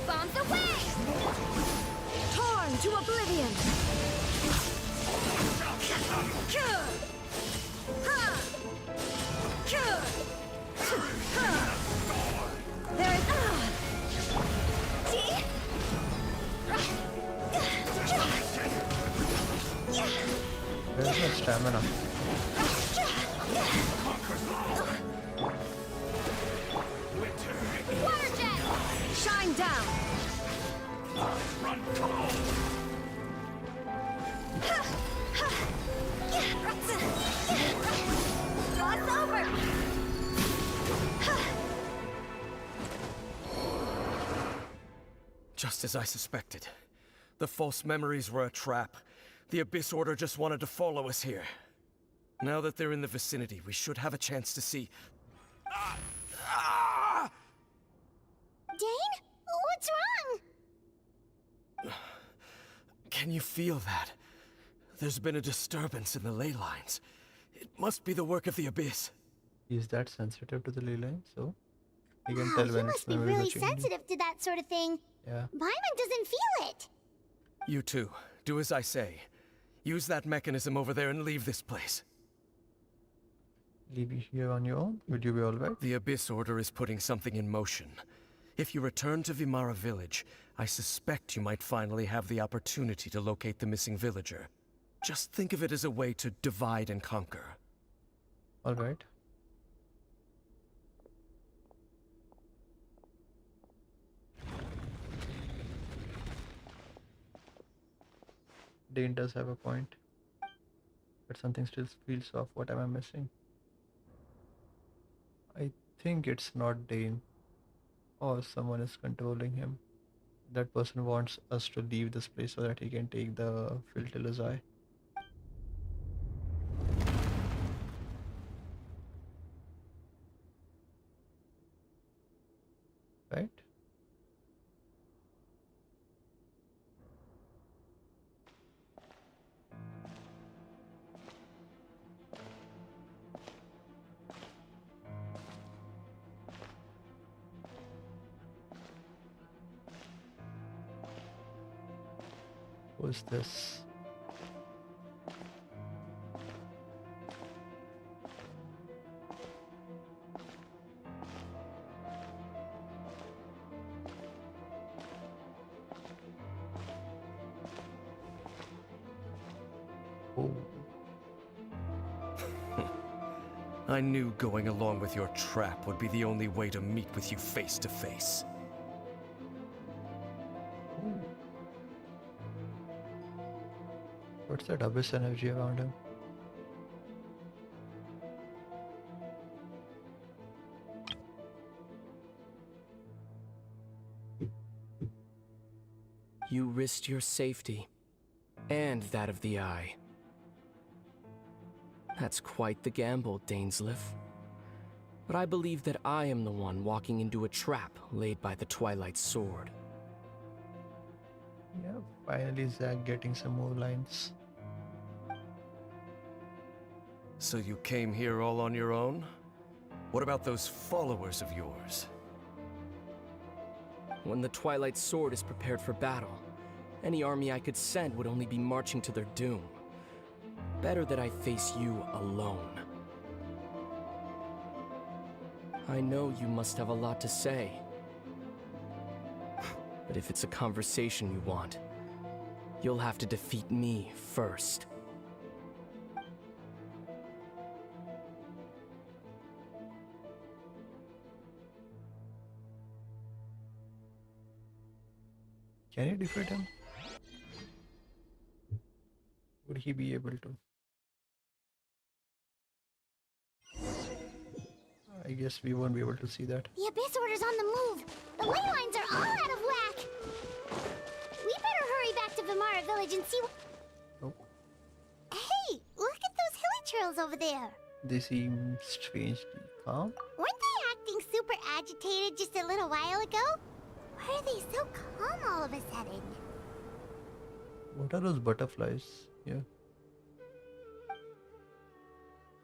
Bombs away! Torn to oblivion! Cure! Ha! Cure! Ha! There is... There's no stamina. Water jet! Shine down! Cross over! Just as I suspected. The false memories were a trap. The Abyss Order just wanted to follow us here. Now that they're in the vicinity, we should have a chance to see... Dane? What's wrong? Can you feel that? There's been a disturbance in the ley lines. It must be the work of the Abyss. He's that sensitive to the ley line, so he can Wow, tell you when must its be memories are really changing. sensitive to that sort of thing. Yeah. Paimon doesn't feel it. You too. Do as I say. Use that mechanism over there and leave this place. Leave you here on your own? Would you be alright? The Abyss Order is putting something in motion. If you return to Vimara Village, I suspect you might finally have the opportunity to locate the missing villager. Just think of it as a way to divide and conquer. Alright. Dane does have a point. But something still feels off. What am I missing? I think it's not Dane. Or someone is controlling him. That person wants us to leave this place so that he can take the Filtil's eye. Right? Who's this? Oh, I knew going along with your trap would be the only way to meet with you face to face. what's that abyss energy around him? You risked your safety, and that of the Eye. That's quite the gamble, Dainsleif. But I believe that I am the one walking into a trap laid by the Twilight Sword. Yeah, finally Zack getting some more lines. So you came here all on your own? What about those followers of yours? When the Twilight Sword is prepared for battle, any army I could send would only be marching to their doom. Better that I face you alone. I know you must have a lot to say. But if it's a conversation you want, you'll have to defeat me first. Can you defeat him? Would he be able to? I guess we won't be able to see that. The Abyss Order's on the move. The ley lines are all out of whack. We better hurry back to Vimara Village and see. Oh, Hey, look at those hilly trails over there. they seem strangely calm. Weren't they acting super agitated just a little while ago? Why are they so calm all of a sudden? What are those butterflies? Yeah.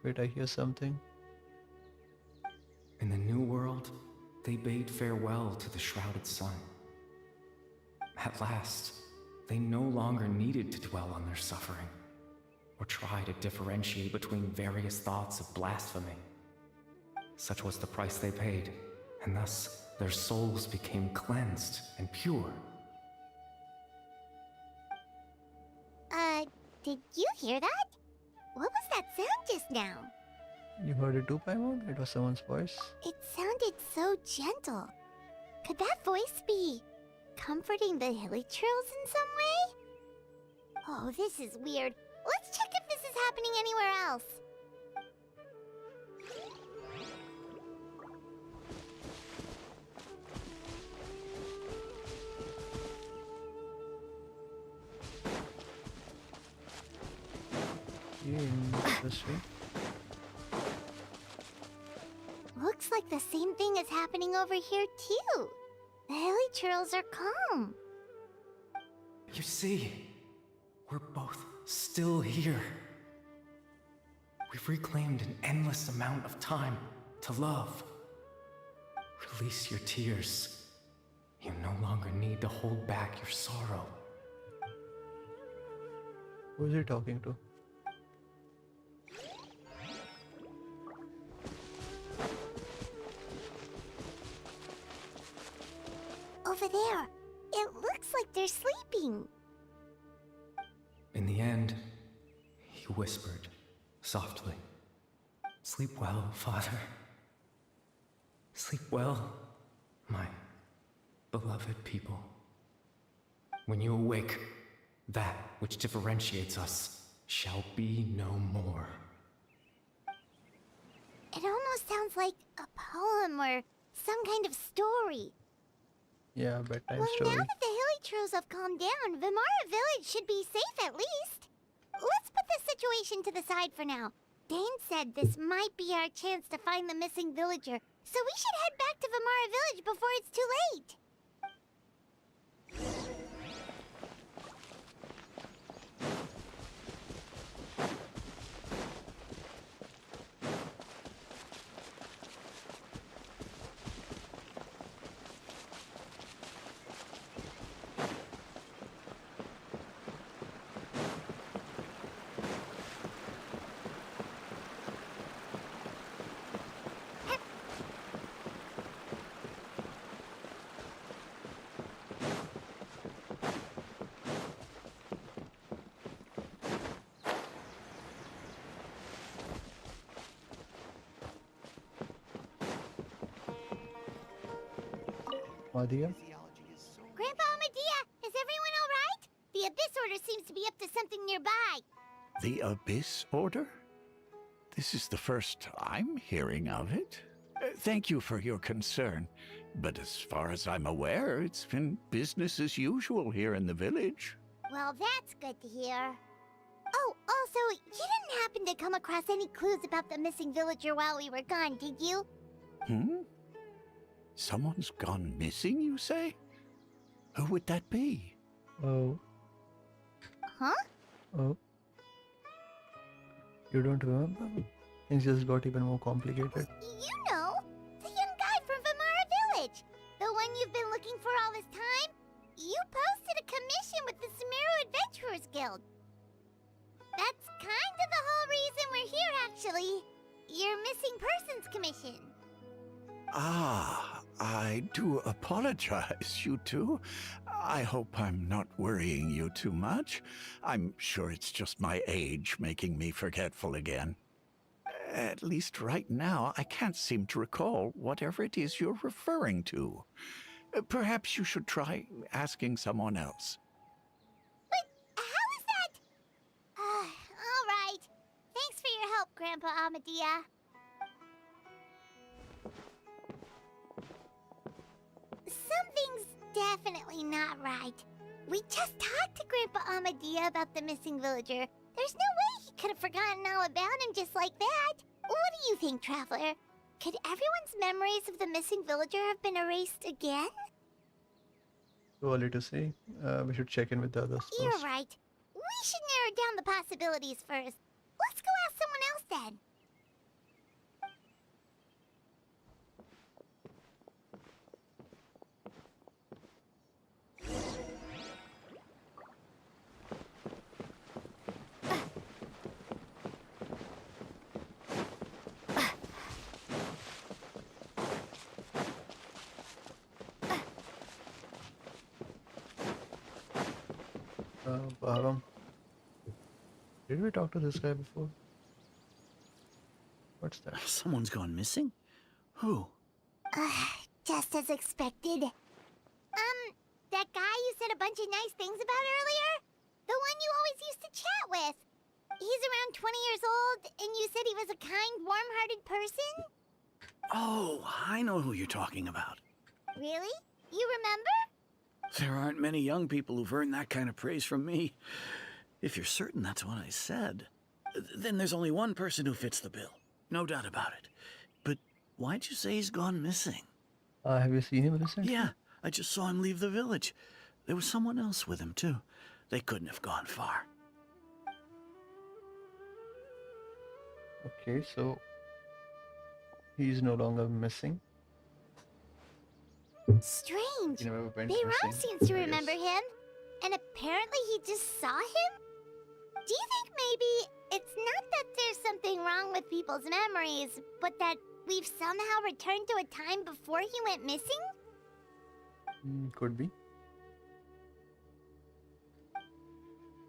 Wait, I hear something. In the new world, they bade farewell to the shrouded sun. At last, they no longer needed to dwell on their suffering, or try to differentiate between various thoughts of blasphemy. Such was the price they paid, and thus their souls became cleansed and pure. Did you hear that? What was that sound just now? You heard it too, Paimon? It was someone's voice. It sounded so gentle. Could that voice be comforting the hilly trails in some way? Oh, this is weird. Let's check if this is happening anywhere else. Yeah, interesting. Looks like the same thing is happening over here too. The hilly trails are calm. You see, we're both still here. We've reclaimed an endless amount of time to love. Release your tears. You no longer need to hold back your sorrow. Who is he talking to? Over there. It looks like they're sleeping. In the end, he whispered softly, "Sleep well, Father. Sleep well, my beloved people. When you awake, that which differentiates us shall be no more." It almost sounds like a poem or some kind of story. Yeah, bedtime Well, story. now that the hilly trails have calmed down, Vimara Village should be safe at least. Let's put this situation to the side for now. Dane said this might be our chance to find the missing villager, so we should head back to Vimara Village before it's too late. Madhya? Grandpa Medea, is everyone all right? The Abyss Order seems to be up to something nearby. The Abyss Order? This is the first I'm hearing of it. Thank you for your concern, but as far as I'm aware, it's been business as usual here in the village. Well, that's good to hear. Oh, also, you didn't happen to come across any clues about the missing villager while we were gone, did you? Hmm? Someone's gone missing, you say? Who would that be? Oh, Huh? oh. You don't remember? Things just got even more complicated. You know, the young guy from Vimara Village. The one you've been looking for all this time. You posted a commission with the Sumeru Adventurers Guild. That's kind of the whole reason we're here, actually. Your missing persons commission. Ah, I do apologize, you two. I hope I'm not worrying you too much. I'm sure it's just my age making me forgetful again. At least right now, I can't seem to recall whatever it is you're referring to. Perhaps you should try asking someone else. But how is that? All right. Thanks for your help, Grandpa Amadia. Something's definitely not right. We just talked to Grandpa Amadia about the missing villager. There's no way he could have forgotten all about him just like that. What do you think, Traveler? Could everyone's memories of the missing villager have been erased again? Too early to say. We should check in with the others You're first. right. We should narrow down the possibilities first. Let's go ask someone else then. Bhavam. Did we talk to this guy before? What's that? Someone's gone missing? Who? Just as expected. That guy you said a bunch of nice things about earlier? The one you always used to chat with. He's around 20 years old, and you said he was a kind, warm-hearted person? Oh, I know who you're talking about. Really? You remember? There aren't many young people who've earned that kind of praise from me. If you're certain that's what I said, then there's only one person who fits the bill. No doubt about it. But why'd you say he's gone missing? Have you seen him recently? Yeah, I just saw him leave the village. There was someone else with him, too. They couldn't have gone far. Okay, so he's no longer missing. Strange. He never went Bayram missing, seems to I remember guess. him, and apparently he just saw him? Do you think maybe it's not that there's something wrong with people's memories, but that we've somehow returned to a time before he went missing? Could be.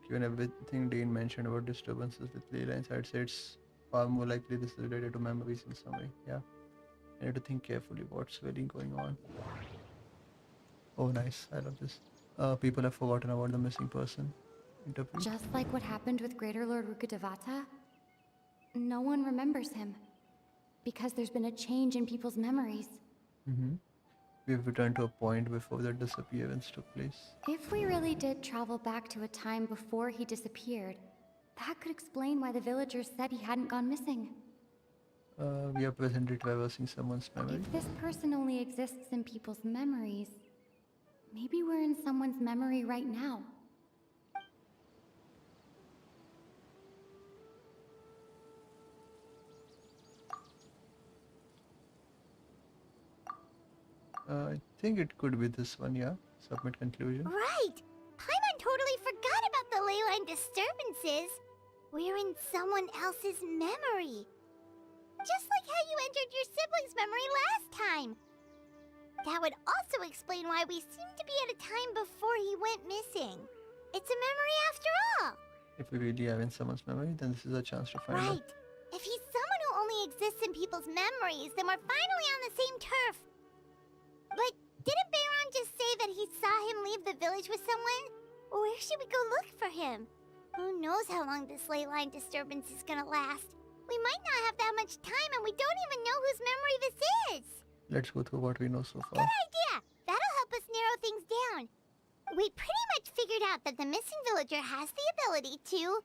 Given everything Dane mentioned about disturbances with ley lines, I'd say it's far more likely this is related to memories in some way. Yeah. I need to think carefully what's really going on. Oh, nice. I love this. People have forgotten about the missing person. Interpret. Just like what happened with Greater Lord Rukkhadevata, no one remembers him. Because there's been a change in people's memories. We've returned to a point before the disappearance took place. If we really did travel back to a time before he disappeared, that could explain why the villagers said he hadn't gone missing. We are presently traversing someone's memory. If this person only exists in people's memories, maybe we're in someone's memory right now. I think it could be this one, yeah. Submit conclusion. Right! Paimon totally forgot about the ley line disturbances. We're in someone else's memory. Just like how you entered your sibling's memory last time. That would also explain why we seem to be at a time before he went missing. It's a memory after all. If we really are in someone's memory, then this is a chance to find out. Right. If he's someone who only exists in people's memories, then we're finally on the same turf. But didn't Bayron just say that he saw him leave the village with someone? Where should we go look for him? Who knows how long this ley line disturbance is gonna last? We might not have that much time, and we don't even know whose memory this is. Let's go through what we know so far. Good idea! That'll help us narrow things down. We pretty much figured out that the missing villager has the ability to...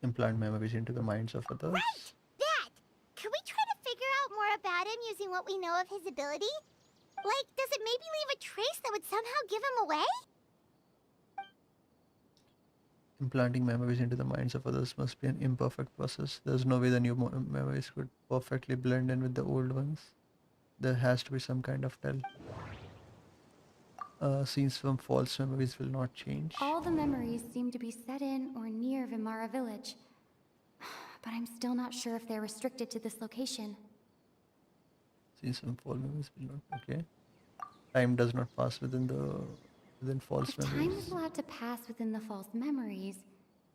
Implant memories into the minds of others. Right! That! Could we try to figure out more about him using what we know of his ability? Like, does it maybe leave a trace that would somehow give him away? Implanting memories into the minds of others must be an imperfect process. There's no way the new memories could perfectly blend in with the old ones. There has to be some kind of tell. Scenes from false memories will not change. All the memories seem to be set in or near Vimara village. But I'm still not sure if they're restricted to this location. Scenes from false memories will not. Okay. Time does not pass within false If time memories. is allowed to pass within the false memories,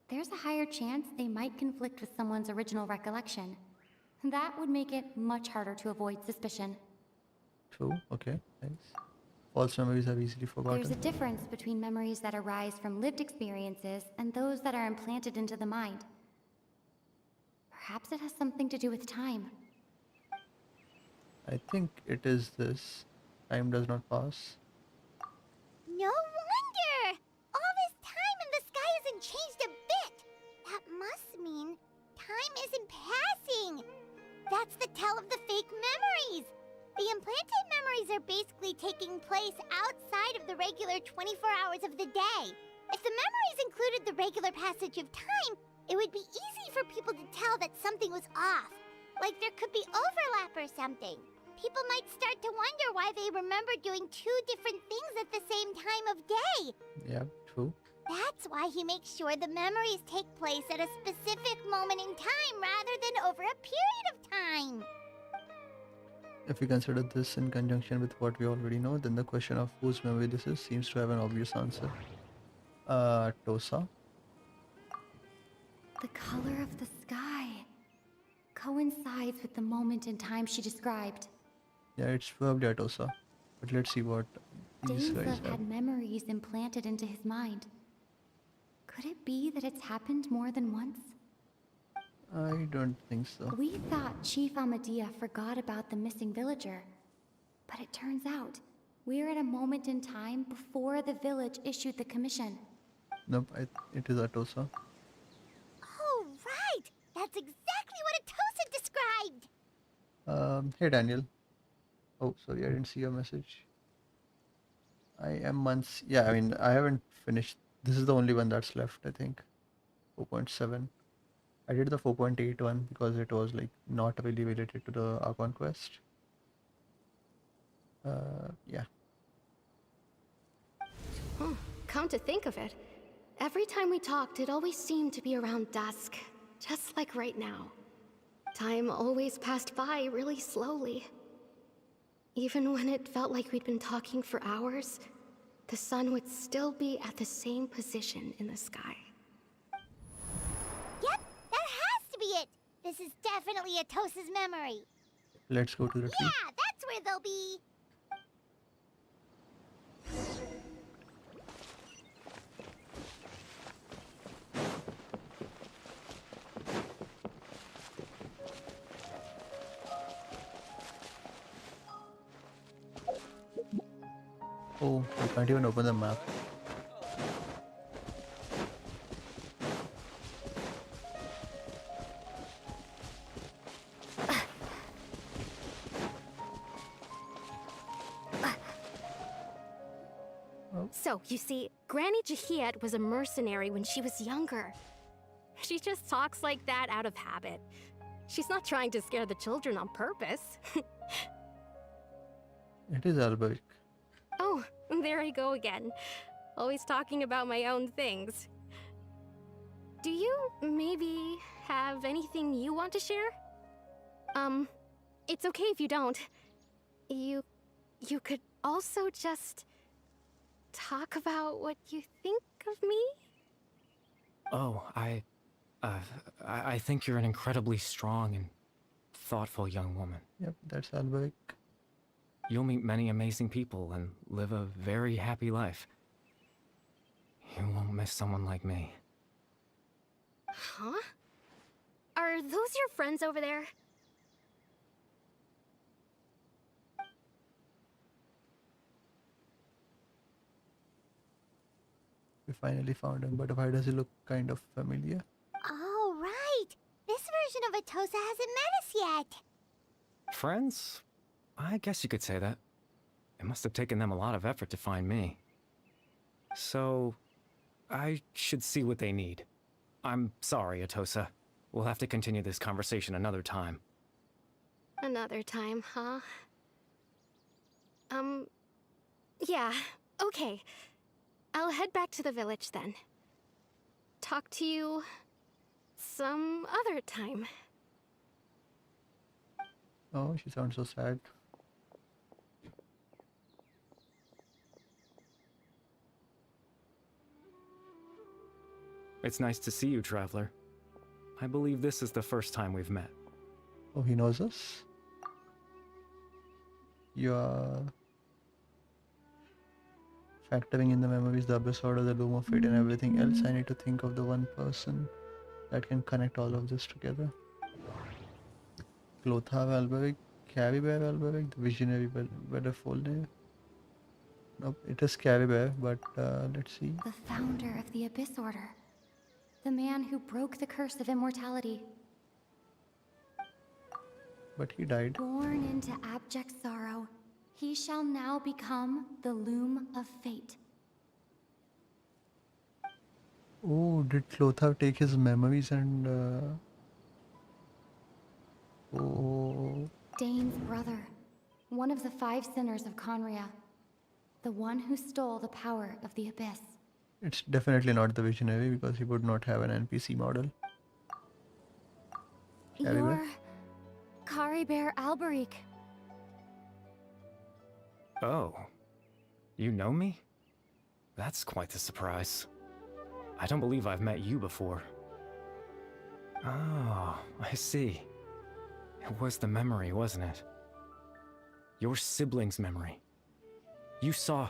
there's a higher chance they might conflict with someone's original recollection. That would make it much harder to avoid suspicion. True. Okay. Nice. false memories are easily There's forgotten. a difference between memories that arise from lived experiences and those that are implanted into the mind. Perhaps it has something to do with time. I think it is this. Time does not pass. No wonder! All this time and the sky hasn't changed a bit! That must mean time isn't passing! That's the tell of the fake memories! The implanted memories are basically taking place outside of the regular 24 hours of the day. If the memories included the regular passage of time, it would be easy for people to tell that something was off. Like there could be overlap or something. People might start to wonder why they remember doing two different things at the same time of day. Yeah, true. That's why he makes sure the memories take place at a specific moment in time rather than over a period of time. If we consider this in conjunction with what we already know, then the question of whose memory this is seems to have an obvious answer. Tosa. The color of the sky coincides with the moment in time she described. Yeah, it's probably Atosa. But let's see what these guys Dainsleif have. had memories implanted into his mind. Could it be that it's happened more than once? I don't think so. We thought Chief Amadea forgot about the missing villager. But it turns out, we're at a moment in time before the village issued the commission. Nope, it is Atosa. Oh, right! That's exactly what Atosa described! Hey Daniel. Oh, sorry, I didn't see your message. I am months. Yeah, I mean, I haven't finished. This is the only one that's left, I think. 4.7. I did the 4.8 one because it was like not really related to the Archon quest. Yeah. Come to think of it, every time we talked, it always seemed to be around dusk, just like right now. Time always passed by really slowly. Even when it felt like we'd been talking for hours, the sun would still be at the same position in the sky. Yep, that has to be it! This is definitely Atosa's memory. Let's go to the tree. Yeah, that's where they'll be. Oh, I can't even open the map. So, you see, Granny Jahiet was a mercenary when she was younger. She just talks like that out of habit. She's not trying to scare the children on purpose. It is Alberic. Oh, there I go again. Always talking about my own things. Do you maybe have anything you want to share? It's okay if you don't. You could also just talk about what you think of me? Oh, I think you're an incredibly strong and thoughtful young woman. Yep, that's Alberic. You'll meet many amazing people and live a very happy life. You won't miss someone like me. Huh? Are those your friends over there? We finally found him, but why does he look kind of familiar? Oh, right! This version of Atosa hasn't met us yet. Friends? I guess you could say that. It must have taken them a lot of effort to find me. So, I should see what they need. I'm sorry, Atosa. We'll have to continue this conversation another time. Another time, huh? Yeah, okay. I'll head back to the village then. Talk to you some other time. Oh, she sounds so sad. It's nice to see you, Traveler. I believe this is the first time we've met. Oh, he knows us? Factoring in the memories, the abyss order, the loom of fate, and everything else, I need to think of the one person that can connect all of this together. Clotha Valberg, Caribbear Valberg, the visionary Weatherfolder. Nope, it is Caribbear, but let's see. The founder of the Abyss Order. The man who broke the curse of immortality. But he died. Born into abject sorrow, he shall now become the Loom of Fate. Oh, did Clotha take his memories and... Oh... Dane's brother. One of the 5 sinners of Conria. The one who stole the power of the Abyss. It's definitely not the visionary because he would not have an NPC model. You're... Caribbear Alberic. Oh. You know me? That's quite the surprise. I don't believe I've met you before. Oh, I see. It was the memory, wasn't it? Your sibling's memory. You saw...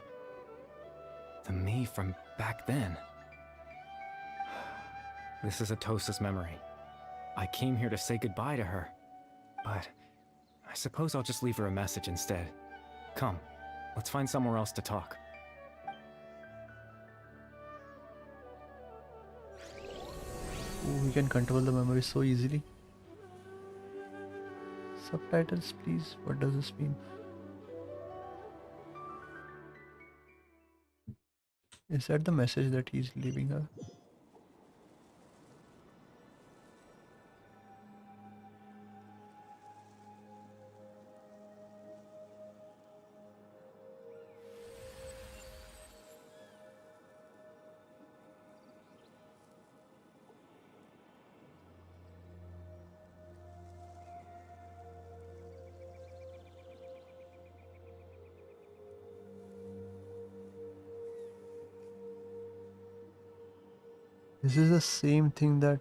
the me from back then. This is Atosa's memory. I came here to say goodbye to her. But I suppose I'll just leave her a message instead. Come, let's find somewhere else to talk. Oh, we can control the memory so easily. Subtitles, please. What does this mean? Is that the message that he's leaving her? This is the same thing that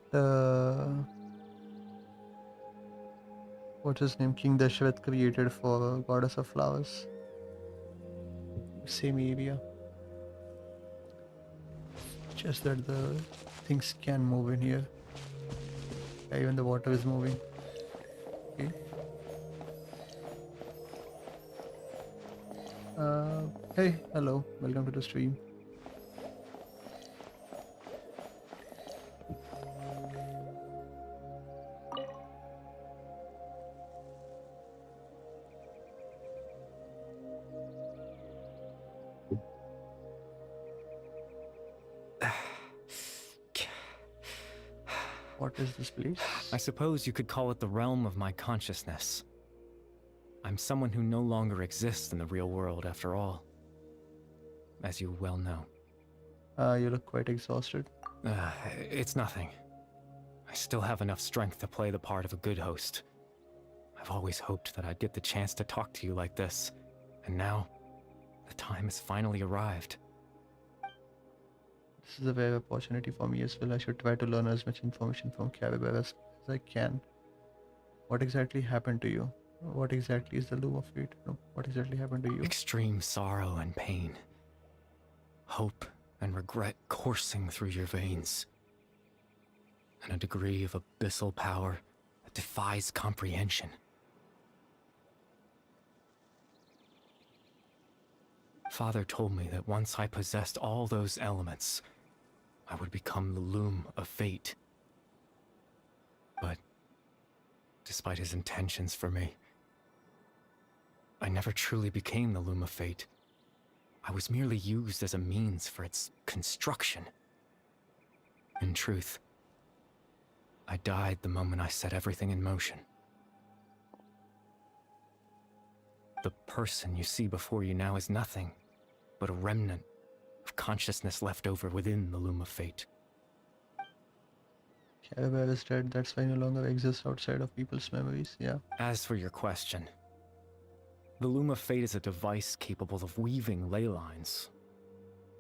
what's his name, King Dashrath created for Goddess of Flowers. Same area. Just that the things can move in here. Yeah, even the water is moving. Okay. Hey, hello, welcome to the stream. What is this place? I suppose you could call it the realm of my consciousness. I'm someone who no longer exists in the real world after all. As you well know. You look quite exhausted. It's nothing. I still have enough strength to play the part of a good host. I've always hoped that I'd get the chance to talk to you like this, and now, the time has finally arrived. This is a rare opportunity for me as well. I should try to learn as much information from Caribbear as I can. What exactly happened to you? What exactly is the Loom of Fate? No, what exactly happened to you? Extreme sorrow and pain. Hope and regret coursing through your veins. And a degree of abyssal power that defies comprehension. Father told me that once I possessed all those elements, I would become the Loom of Fate. But, despite his intentions for me, I never truly became the Loom of Fate. I was merely used as a means for its construction. In truth, I died the moment I set everything in motion. The person you see before you now is nothing but a remnant of consciousness left over within the Loom of Fate. Caribbear is dead, that's why no longer exists outside of people's memories, yeah. As for your question, the Loom of Fate is a device capable of weaving ley lines.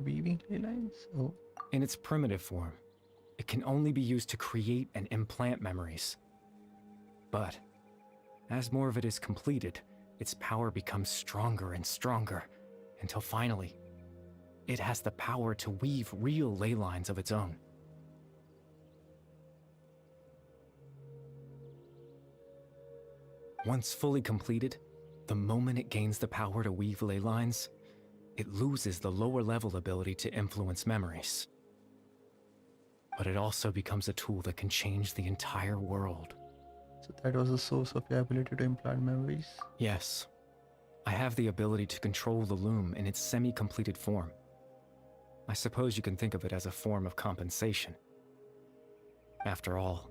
Weaving ley lines? Oh. In its primitive form, it can only be used to create and implant memories. But, as more of it is completed, its power becomes stronger and stronger, until finally, it has the power to weave real ley lines of its own. Once fully completed, the moment it gains the power to weave ley lines, it loses the lower level ability to influence memories. But it also becomes a tool that can change the entire world. So that was the source of your ability to implant memories. Yes, I have the ability to control the loom in its semi-completed form. I suppose you can think of it as a form of compensation. After all,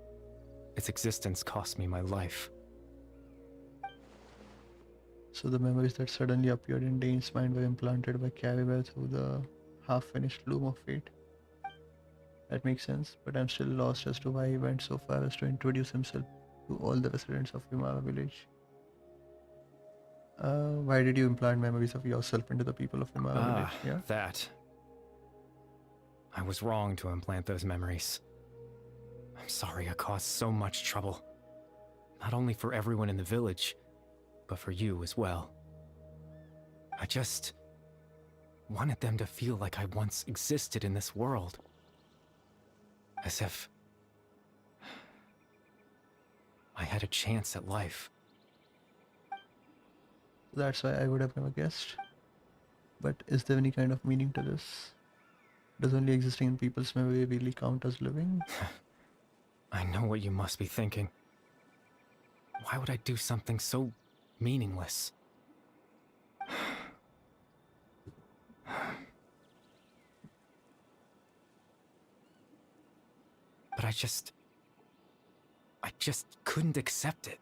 its existence cost me my life. So the memories that suddenly appeared in Dane's mind were implanted by Caribou through the half-finished Loom of Fate. That makes sense, but I'm still lost as to why he went so far as to introduce himself to all the residents of Vimara village. Why did you implant memories of yourself into the people of Vimara village? Yeah? That. I was wrong to implant those memories. I'm sorry I caused so much trouble. Not only for everyone in the village, but for you as well. I just wanted them to feel like I once existed in this world. As if I had a chance at life. That's why I would have never guessed. But is there any kind of meaning to this? Does only existing in people's memory really count as living? I know what you must be thinking. Why would I do something so meaningless? But I just couldn't accept it.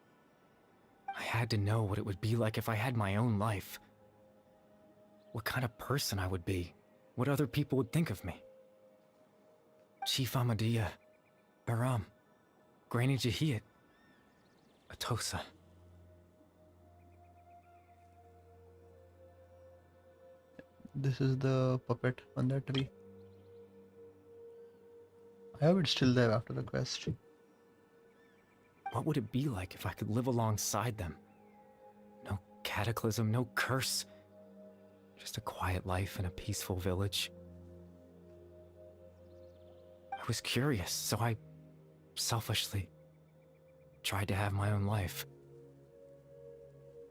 I had to know what it would be like if I had my own life. What kind of person I would be. What other people would think of me. Chief Amadea, Baram, Granny Jahiyat, Atosa. This is the puppet on that tree. I hope it's still there after the quest. What would it be like if I could live alongside them? No cataclysm, no curse. Just a quiet life in a peaceful village. I was curious, so I selfishly tried to have my own life.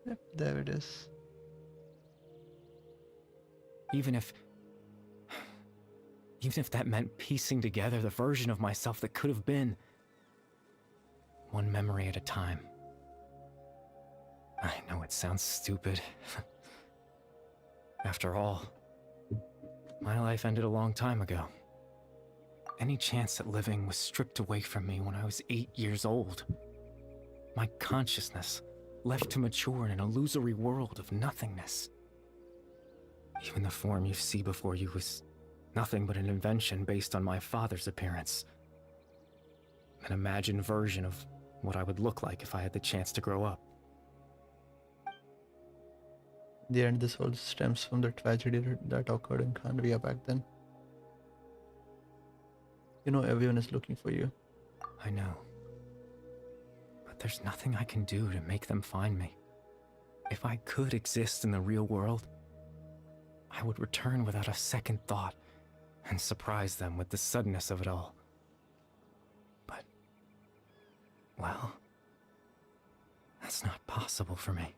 Yep, there it is. Even if that meant piecing together the version of myself that could have been. One memory at a time. I know it sounds stupid. After all, my life ended a long time ago. Any chance at living was stripped away from me when I was 8 years old. My consciousness left to mature in an illusory world of nothingness. Even the form you see before you was nothing but an invention based on my father's appearance. An imagined version of what I would look like if I had the chance to grow up. In the end, this all stems from the tragedy that occurred in Khanvia back then. You know, everyone is looking for you. I know. But there's nothing I can do to make them find me. If I could exist in the real world, I would return without a second thought and surprise them with the suddenness of it all. But, well, that's not possible for me.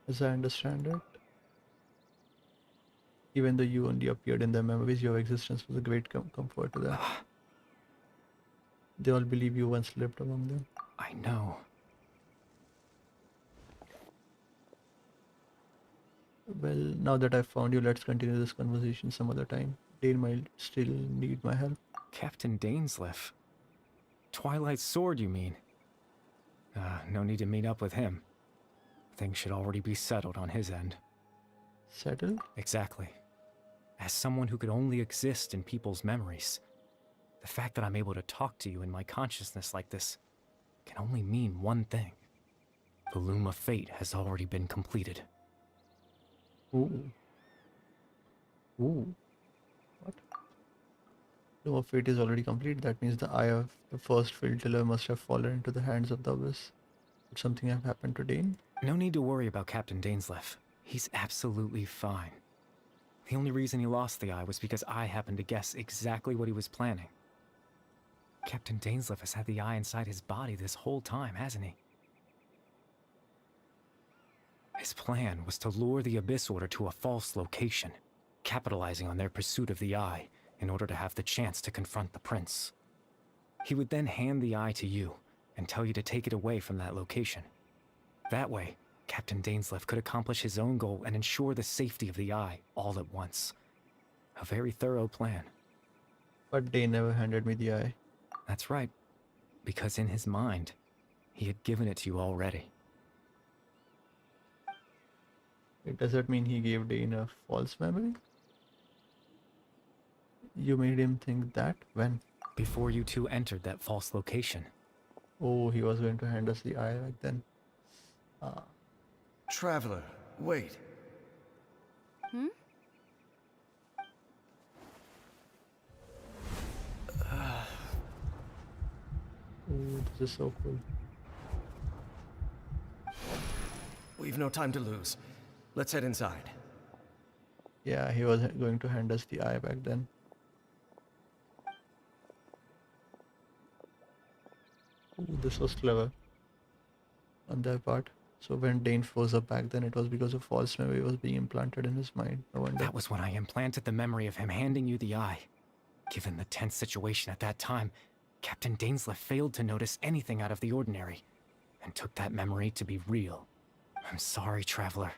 As I understand it, even though you only appeared in their memories, your existence was a great comfort to them. They all believe you once lived among them. I know. Well, now that I've found you, let's continue this conversation some other time. Dane might still need my help. Captain Dainsleif? Twilight Sword, you mean? No need to meet up with him. Things should already be settled on his end. Settled? Exactly. As someone who could only exist in people's memories, the fact that I'm able to talk to you in my consciousness like this can only mean one thing. The Loom of Fate has already been completed. Ooh. Ooh. What? Loom of Fate is already complete. That means the eye of the first field tiller must have fallen into the hands of the abyss. Would something have happened to Dane? No need to worry about Captain Dainsleif. He's absolutely fine. The only reason he lost the eye was because I happened to guess exactly what he was planning. Captain Dainsleif has had the eye inside his body this whole time, hasn't he? His plan was to lure the Abyss Order to a false location, capitalizing on their pursuit of the eye in order to have the chance to confront the prince. He would then hand the eye to you and tell you to take it away from that location. That way, Captain Dainsleif could accomplish his own goal and ensure the safety of the eye all at once. A very thorough plan. But they never handed me the eye. That's right, because in his mind, he had given it to you already. Does that mean he gave Dane a false memory? You made him think that? When? Before you two entered that false location. Oh, he was going to hand us the eye back then. Traveler, wait. Hmm? Oh, this is so cool. We've no time to lose. Let's head inside. Yeah, he was going to hand us the eye back then. Ooh, this was clever on their part. So when Dane froze up back then, it was because a false memory was being implanted in his mind. No wonder. That was when I implanted the memory of him handing you the eye. Given the tense situation at that time, Captain Dainsleif failed to notice anything out of the ordinary, and took that memory to be real. I'm sorry, Traveler,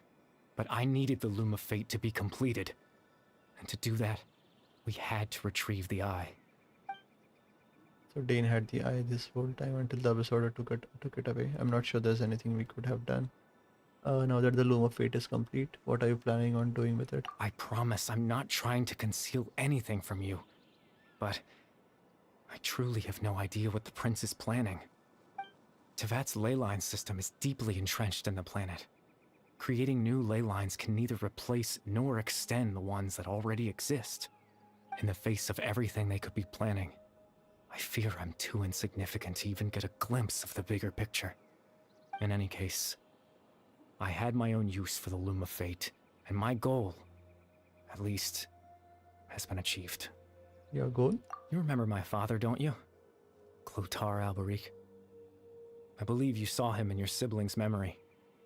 but I needed the Loom of Fate to be completed. And to do that, we had to retrieve the eye. So Dane had the eye this whole time until the Abyss Order took it away. I'm not sure there's anything we could have done. Now that the Loom of Fate is complete, what are you planning on doing with it? I promise I'm not trying to conceal anything from you, but I truly have no idea what the Prince is planning. Tevat's ley line system is deeply entrenched in the planet. Creating new ley lines can neither replace nor extend the ones that already exist. In the face of everything they could be planning, I fear I'm too insignificant to even get a glimpse of the bigger picture. In any case, I had my own use for the Loom of Fate, and my goal, at least, has been achieved. Your goal? You remember my father, don't you? Clotar Alberic. I believe you saw him in your sibling's memory,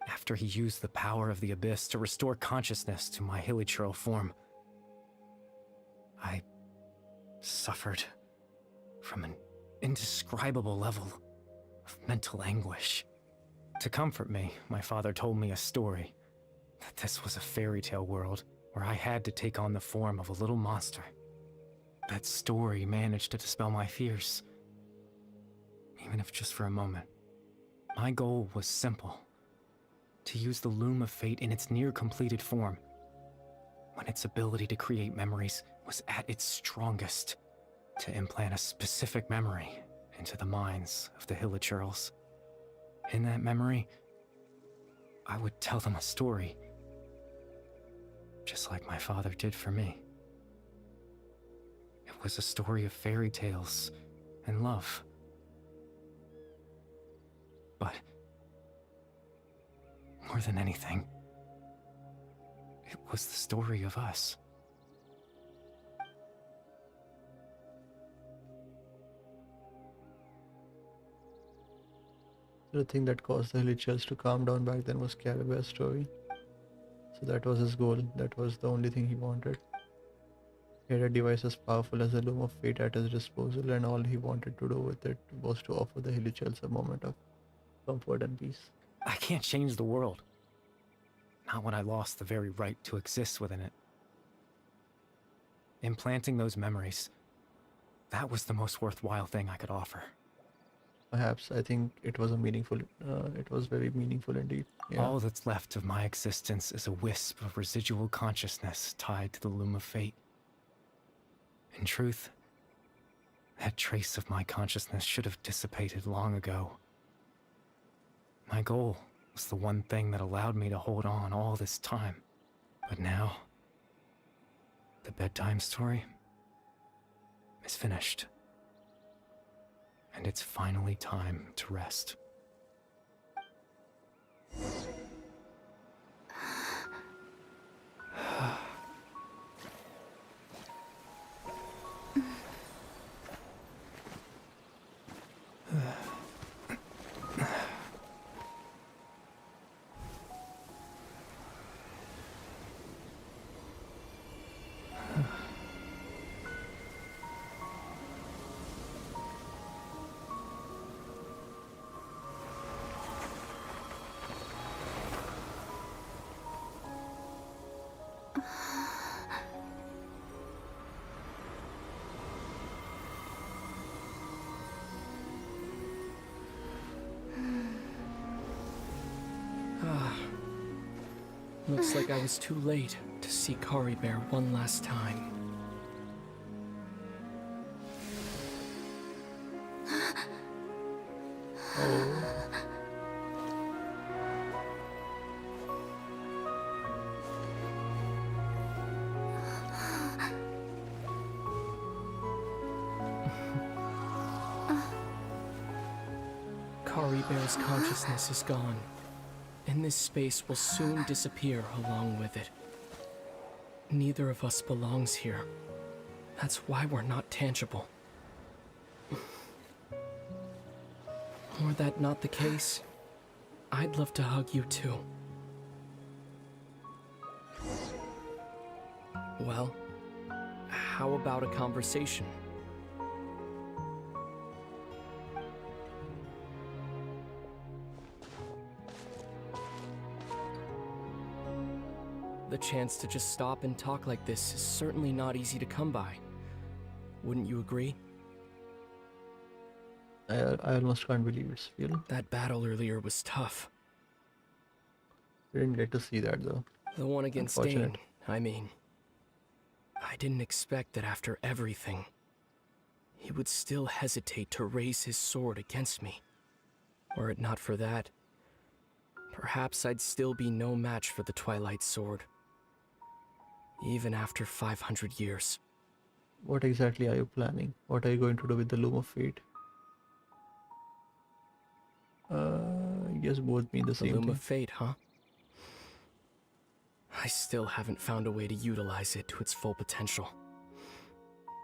after he used the power of the Abyss to restore consciousness to my hilichurl form. I suffered from an indescribable level of mental anguish. To comfort me, my father told me a story, that this was a fairy tale world where I had to take on the form of a little monster. That story managed to dispel my fears, even if just for a moment. My goal was simple: to use the Loom of Fate in its near-completed form, when its ability to create memories was at its strongest, to implant a specific memory into the minds of the hilichurls. In that memory, I would tell them a story, just like my father did for me. It was a story of fairy tales and love. But more than anything, it was the story of us. The thing that caused the hilichurls to calm down back then was Carabear's story. So that was his goal. That was the only thing he wanted. He had a device as powerful as the Loom of Fate at his disposal, and all he wanted to do with it was to offer the hilichurls a moment of comfort and peace. I can't change the world. Not when I lost the very right to exist within it. Implanting those memories, that was the most worthwhile thing I could offer. Perhaps. I think it was it was very meaningful indeed. Yeah. All that's left of my existence is a wisp of residual consciousness tied to the Loom of Fate. In truth, that trace of my consciousness should have dissipated long ago. My goal was the one thing that allowed me to hold on all this time. But now, the bedtime story is finished. And it's finally time to rest. Looks like I was too late to see Kari Bear one last time. Kari Bear's consciousness is gone, and this space will soon disappear along with it. Neither of us belongs here. That's why we're not tangible. Were that not the case, I'd love to hug you too. Well, how about a conversation? The chance to just stop and talk like this is certainly not easy to come by. Wouldn't you agree? I almost can't believe it's real. That battle earlier was tough. We didn't get to see that though. The one against Unfortunate. Dane, I mean. I didn't expect that after everything, he would still hesitate to raise his sword against me. Were it not for that, perhaps I'd still be no match for the Twilight Sword. Even after 500 years. What exactly are you planning? What are you going to do with the Loom of Fate? I guess both mean the The same Loom thing. of Fate, huh? I still haven't found a way to utilize it to its full potential.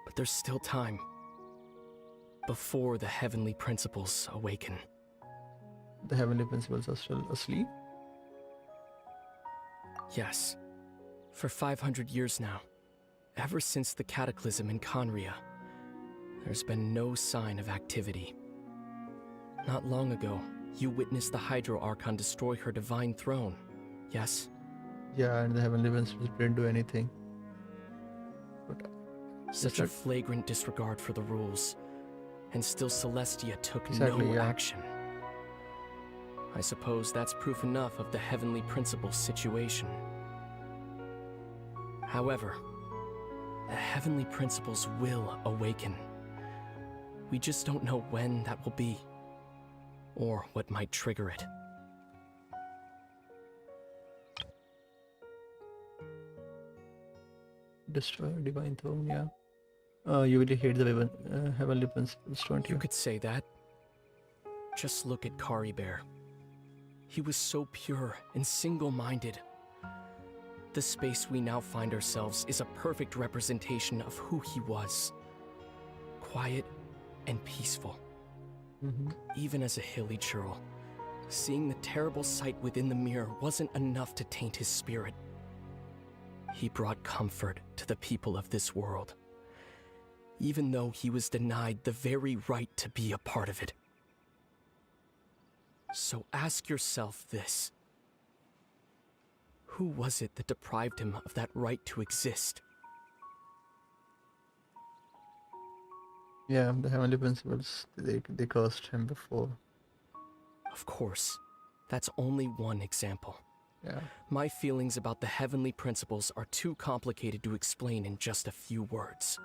But there's still time. Before the heavenly principles awaken. The heavenly principles are still asleep? Yes. For 500 years now, ever since the cataclysm in Conria, there's been no sign of activity. Not long ago, you witnessed the Hydro Archon destroy her divine throne, yes? Yeah, and the heavenly principles didn't do anything. But Such a that- flagrant disregard for the rules, and still Celestia took Exactly, no yeah. action. I suppose that's proof enough of the heavenly principles situation. However, the heavenly principles will awaken. We just don't know when that will be, or what might trigger it. Destroy divine throne, yeah. You really hate the heavenly principles, don't You you? could say that. Just look at Kari Bear. He was so pure and single-minded. The space we now find ourselves is a perfect representation of who he was. Quiet and peaceful. Mm-hmm. Even as a hilly churl, seeing the terrible sight within the mirror wasn't enough to taint his spirit. He brought comfort to the people of this world, even though he was denied the very right to be a part of it. So ask yourself this. Who was it that deprived him of that right to exist? Yeah, the heavenly principles, they cursed him before. Of course, that's only one example. Yeah. My feelings about the heavenly principles are too complicated to explain in just a few words.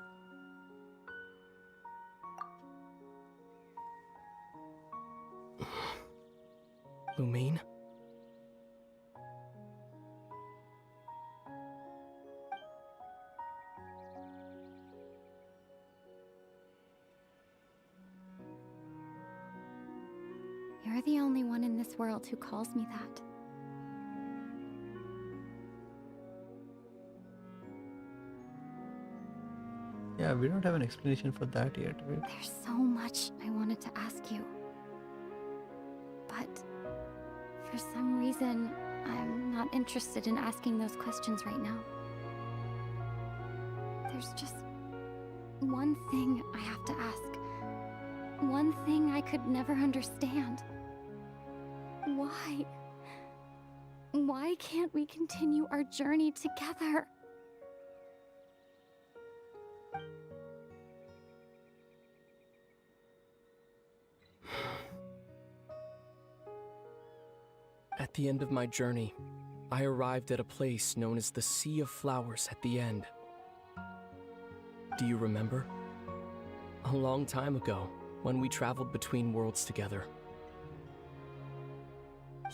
Lumine? You're the only one in this world who calls me that. Yeah, Yeah, we don't have an explanation for that yet, right? There's so much I wanted to ask you. But for some reason, I'm not interested in asking those questions right now. There's just one thing I have to ask. One thing I could never understand. Why? Why can't we continue our journey together? At the end of my journey, I arrived at a place known as the Sea of Flowers at the end. Do you remember? A long time ago, when we traveled between worlds together.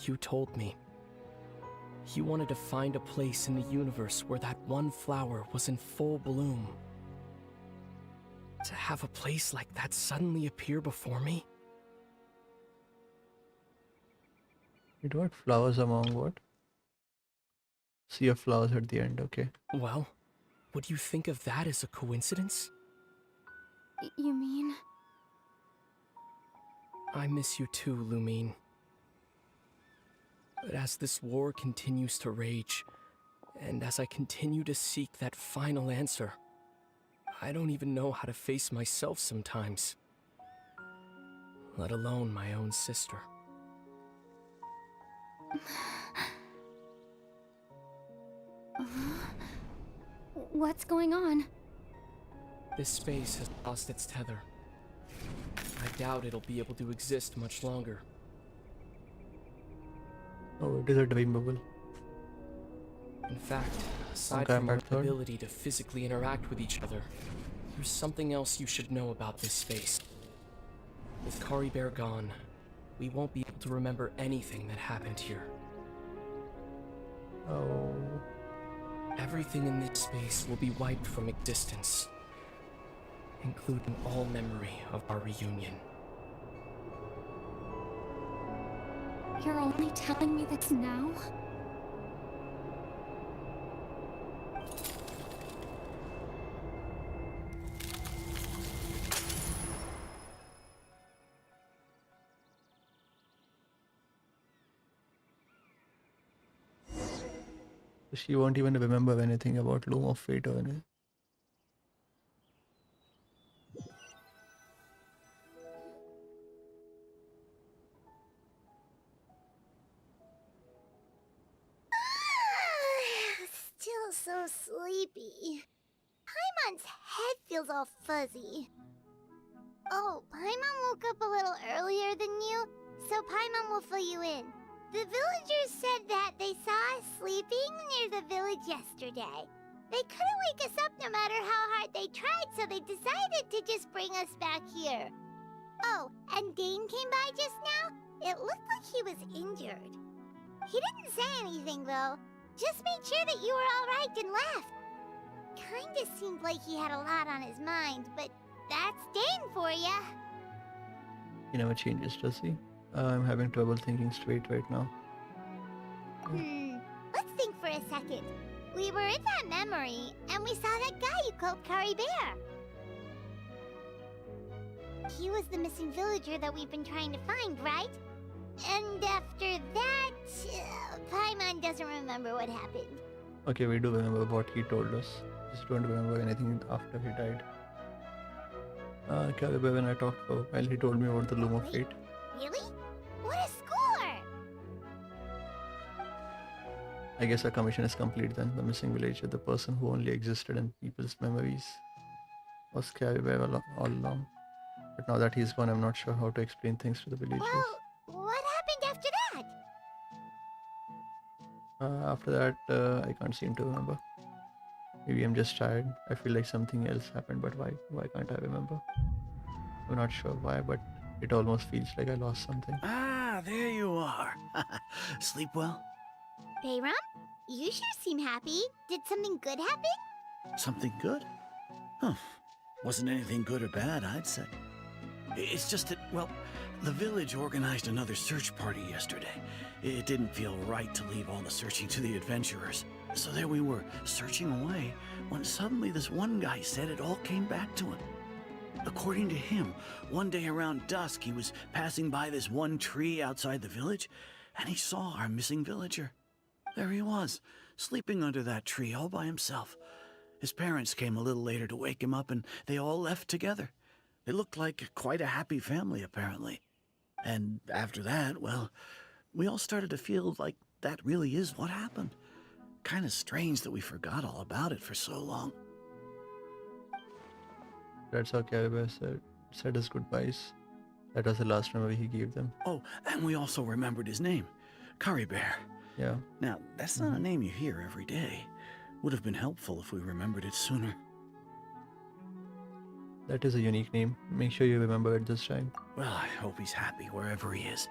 You told me you wanted to find a place in the universe where that one flower was in full bloom. To have a place like that suddenly appear before me? Wait, what? Flowers among what? Sea of flowers at the end, okay. Well, would you think of that as a coincidence? You mean? I miss you too, Lumine. But as this war continues to rage, and as I continue to seek that final answer, I don't even know how to face myself sometimes. Let alone my own sister. What's going on? This space has lost its tether. I doubt it'll be able to exist much longer. Oh, it is a dream bubble. In fact, aside Okay, from our method. ability to physically interact with each other, there's something else you should know about this space. With Kari Bear gone, we won't be able to remember anything that happened here. Oh. Everything in this space will be wiped from existence, including all memory of our reunion. You're only telling me this now? She won't even remember anything about Loom of Fate or anything. Still so sleepy. Paimon's head feels all fuzzy. Oh, Paimon woke up a little earlier than you, so Paimon will fill you in. The villagers said that they saw us sleeping near the village yesterday. They couldn't wake us up no matter how hard they tried, so they decided to just bring us back here. Oh, and Dane came by just now. It looked like he was injured. He didn't say anything, though. Just made sure that you were all right and left. Kinda seemed like he had a lot on his mind, but that's Dane for ya. He never changes, does he? I'm having trouble thinking straight right now. Let's think for a second. We were in that memory, and we saw that guy you called Kari Bear. He was the missing villager that we've been trying to find, right? And after that, Paimon doesn't remember what happened. Okay, we do remember what he told us. Just don't remember anything after he died. Caliber, when I talked for a while, he told me about the Loom of Fate. Really? What a score! I guess our commission is complete then. The missing villager, the person who only existed in people's memories, was Caliber all along. But now that he's gone, I'm not sure how to explain things to the villagers. Well, what happened after that? After that, I can't seem to remember. Maybe I'm just tired. I feel like something else happened, but why? Why can't I remember? I'm not sure why, but it almost feels like I lost something. Ah, there you are. Sleep well? Bayram, you sure seem happy. Did something good happen? Something good? Huh. Wasn't anything good or bad, I'd say. It's just that, well, the village organized another search party yesterday. It didn't feel right to leave all the searching to the adventurers. So there we were, searching away, when suddenly this one guy said it all came back to him. According to him, one day around dusk, he was passing by this one tree outside the village, and he saw our missing villager. There he was, sleeping under that tree all by himself. His parents came a little later to wake him up, and they all left together. They looked like quite a happy family, apparently. And after that, well, we all started to feel like that really is what happened. Kind of strange that we forgot all about it for so long. That's how Caribou said his goodbyes. That was the last memory he gave them. Oh, and we also remembered his name, Curry Bear. Yeah. Now, that's not a name you hear every day. Would have been helpful if we remembered it sooner. That is a unique name. Make sure you remember it this time. Well, I hope he's happy wherever he is.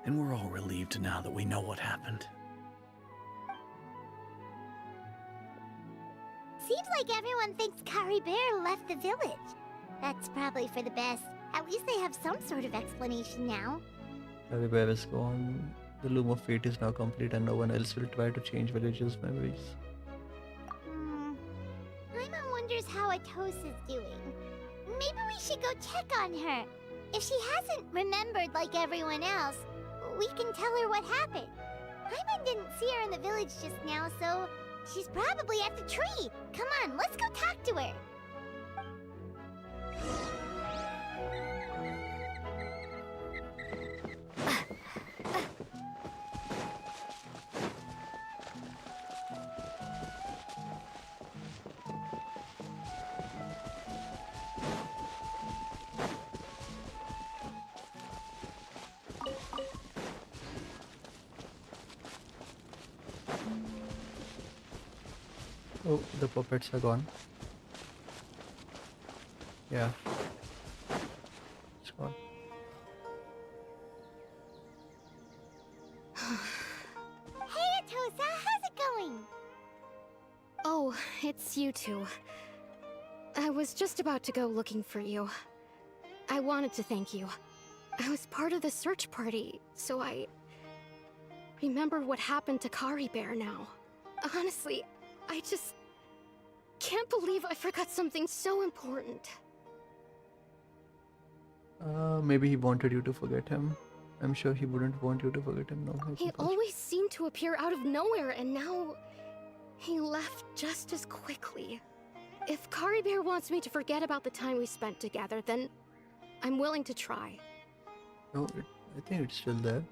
And we're all relieved now that we know what happened. Seems like everyone thinks Curry Bear left the village. That's probably for the best. At least they have some sort of explanation now. Caribou is gone. The loom of fate is now complete and no one else will try to change villagers' memories. Paimon wonders how Atosa's doing. Maybe we should go check on her. If she hasn't remembered like everyone else, we can tell her what happened. Paimon didn't see her in the village just now, so she's probably at the tree. Come on, let's go talk to her. Oh, the puppets are gone. Yeah. It's gone. Hey, Atosa, how's it going? Oh, it's you two. I was just about to go looking for you. I wanted to thank you. I was part of the search party, so I remember what happened to Kari Bear now. Honestly, I just can't believe I forgot something so important. Maybe he wanted you to forget him. I'm sure he wouldn't want you to forget him. No, He always seemed to appear out of nowhere, and now he left just as quickly. If Kari Bear wants me to forget about the time we spent together, then I'm willing to try. No, I think it's still there.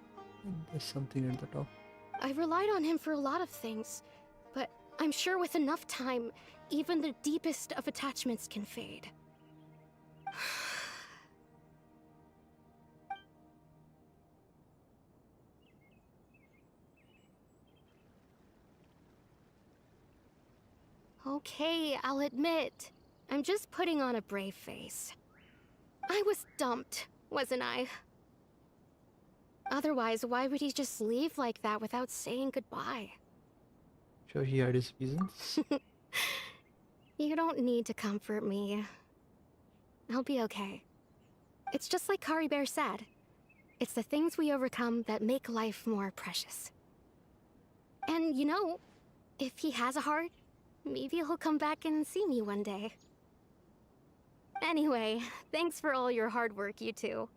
There's something at the top. I relied on him for a lot of things, but I'm sure with enough time, even the deepest of attachments can fade. Okay, I'll admit, I'm just putting on a brave face. I was dumped, wasn't I? Otherwise, why would he just leave like that without saying goodbye? Sure, he had his reasons. You don't need to comfort me. I'll be okay. It's just like Kari Bear said. It's the things we overcome that make life more precious. And you know, if he has a heart, maybe he'll come back and see me one day. Anyway, thanks for all your hard work, you two.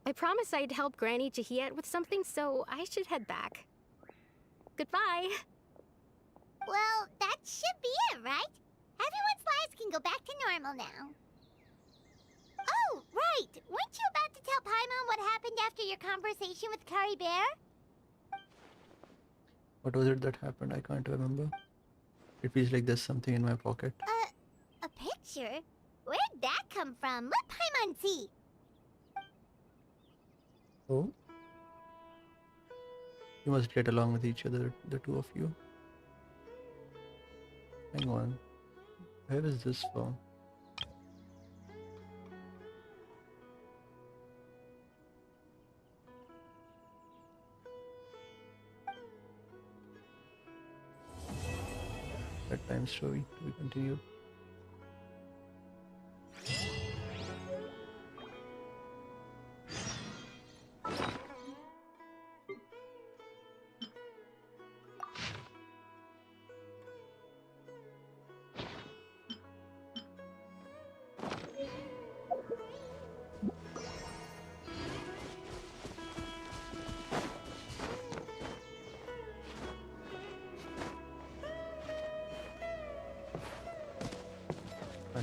I promised I'd help Granny Jahiet with something, so I should head back. Goodbye! Well, that should be it, right? Everyone's lives can go back to normal now. Oh, right! Weren't you about to tell Paimon what happened after your conversation with Kari Bear? What was it that happened? I can't remember. It feels like there's something in my pocket. A picture? Where'd that come from? Let Paimon see. Oh? You must get along with each other, the two of you. Hang on. Where is this from? Bedtime story to be continued.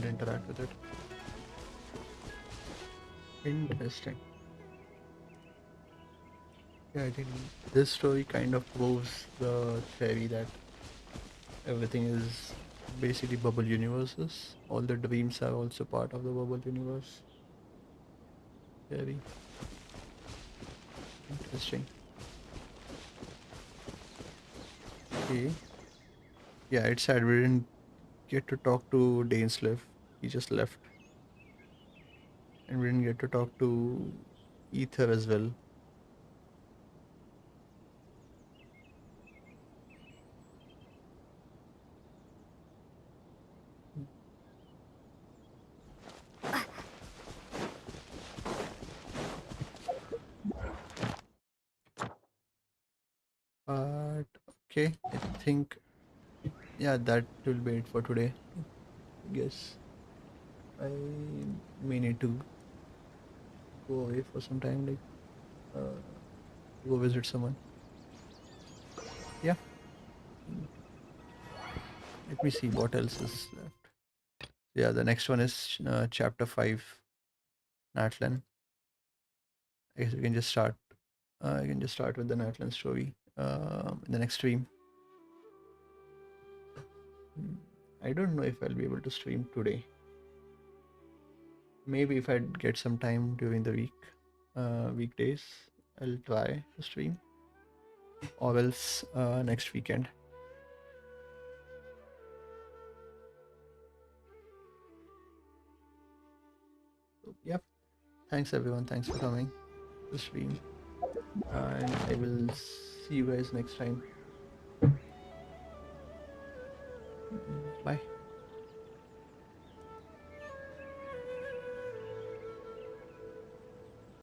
and interact with it. Interesting. Yeah, I think this story kind of proves the theory that everything is basically bubble universes. All the dreams are also part of the bubble universe. Very interesting. Okay. Yeah, it's sad we didn't get to talk to Dainsleif. He just left. And we didn't get to talk to Ether as well. But okay, I think yeah, that will be it for today. I guess I may need to go away for some time, like uh, go visit someone. Yeah, let me see what else is left. Yeah, the next one is chapter 5, Natlan. I guess we can just start. I can just start with the Natlan story in the next stream. I don't know if I'll be able to stream today. Maybe if I get some time during the weekdays, I'll try to stream, or else next weekend. So, yep. Thanks everyone. Thanks for coming to stream, and I will see you guys next time. Bye.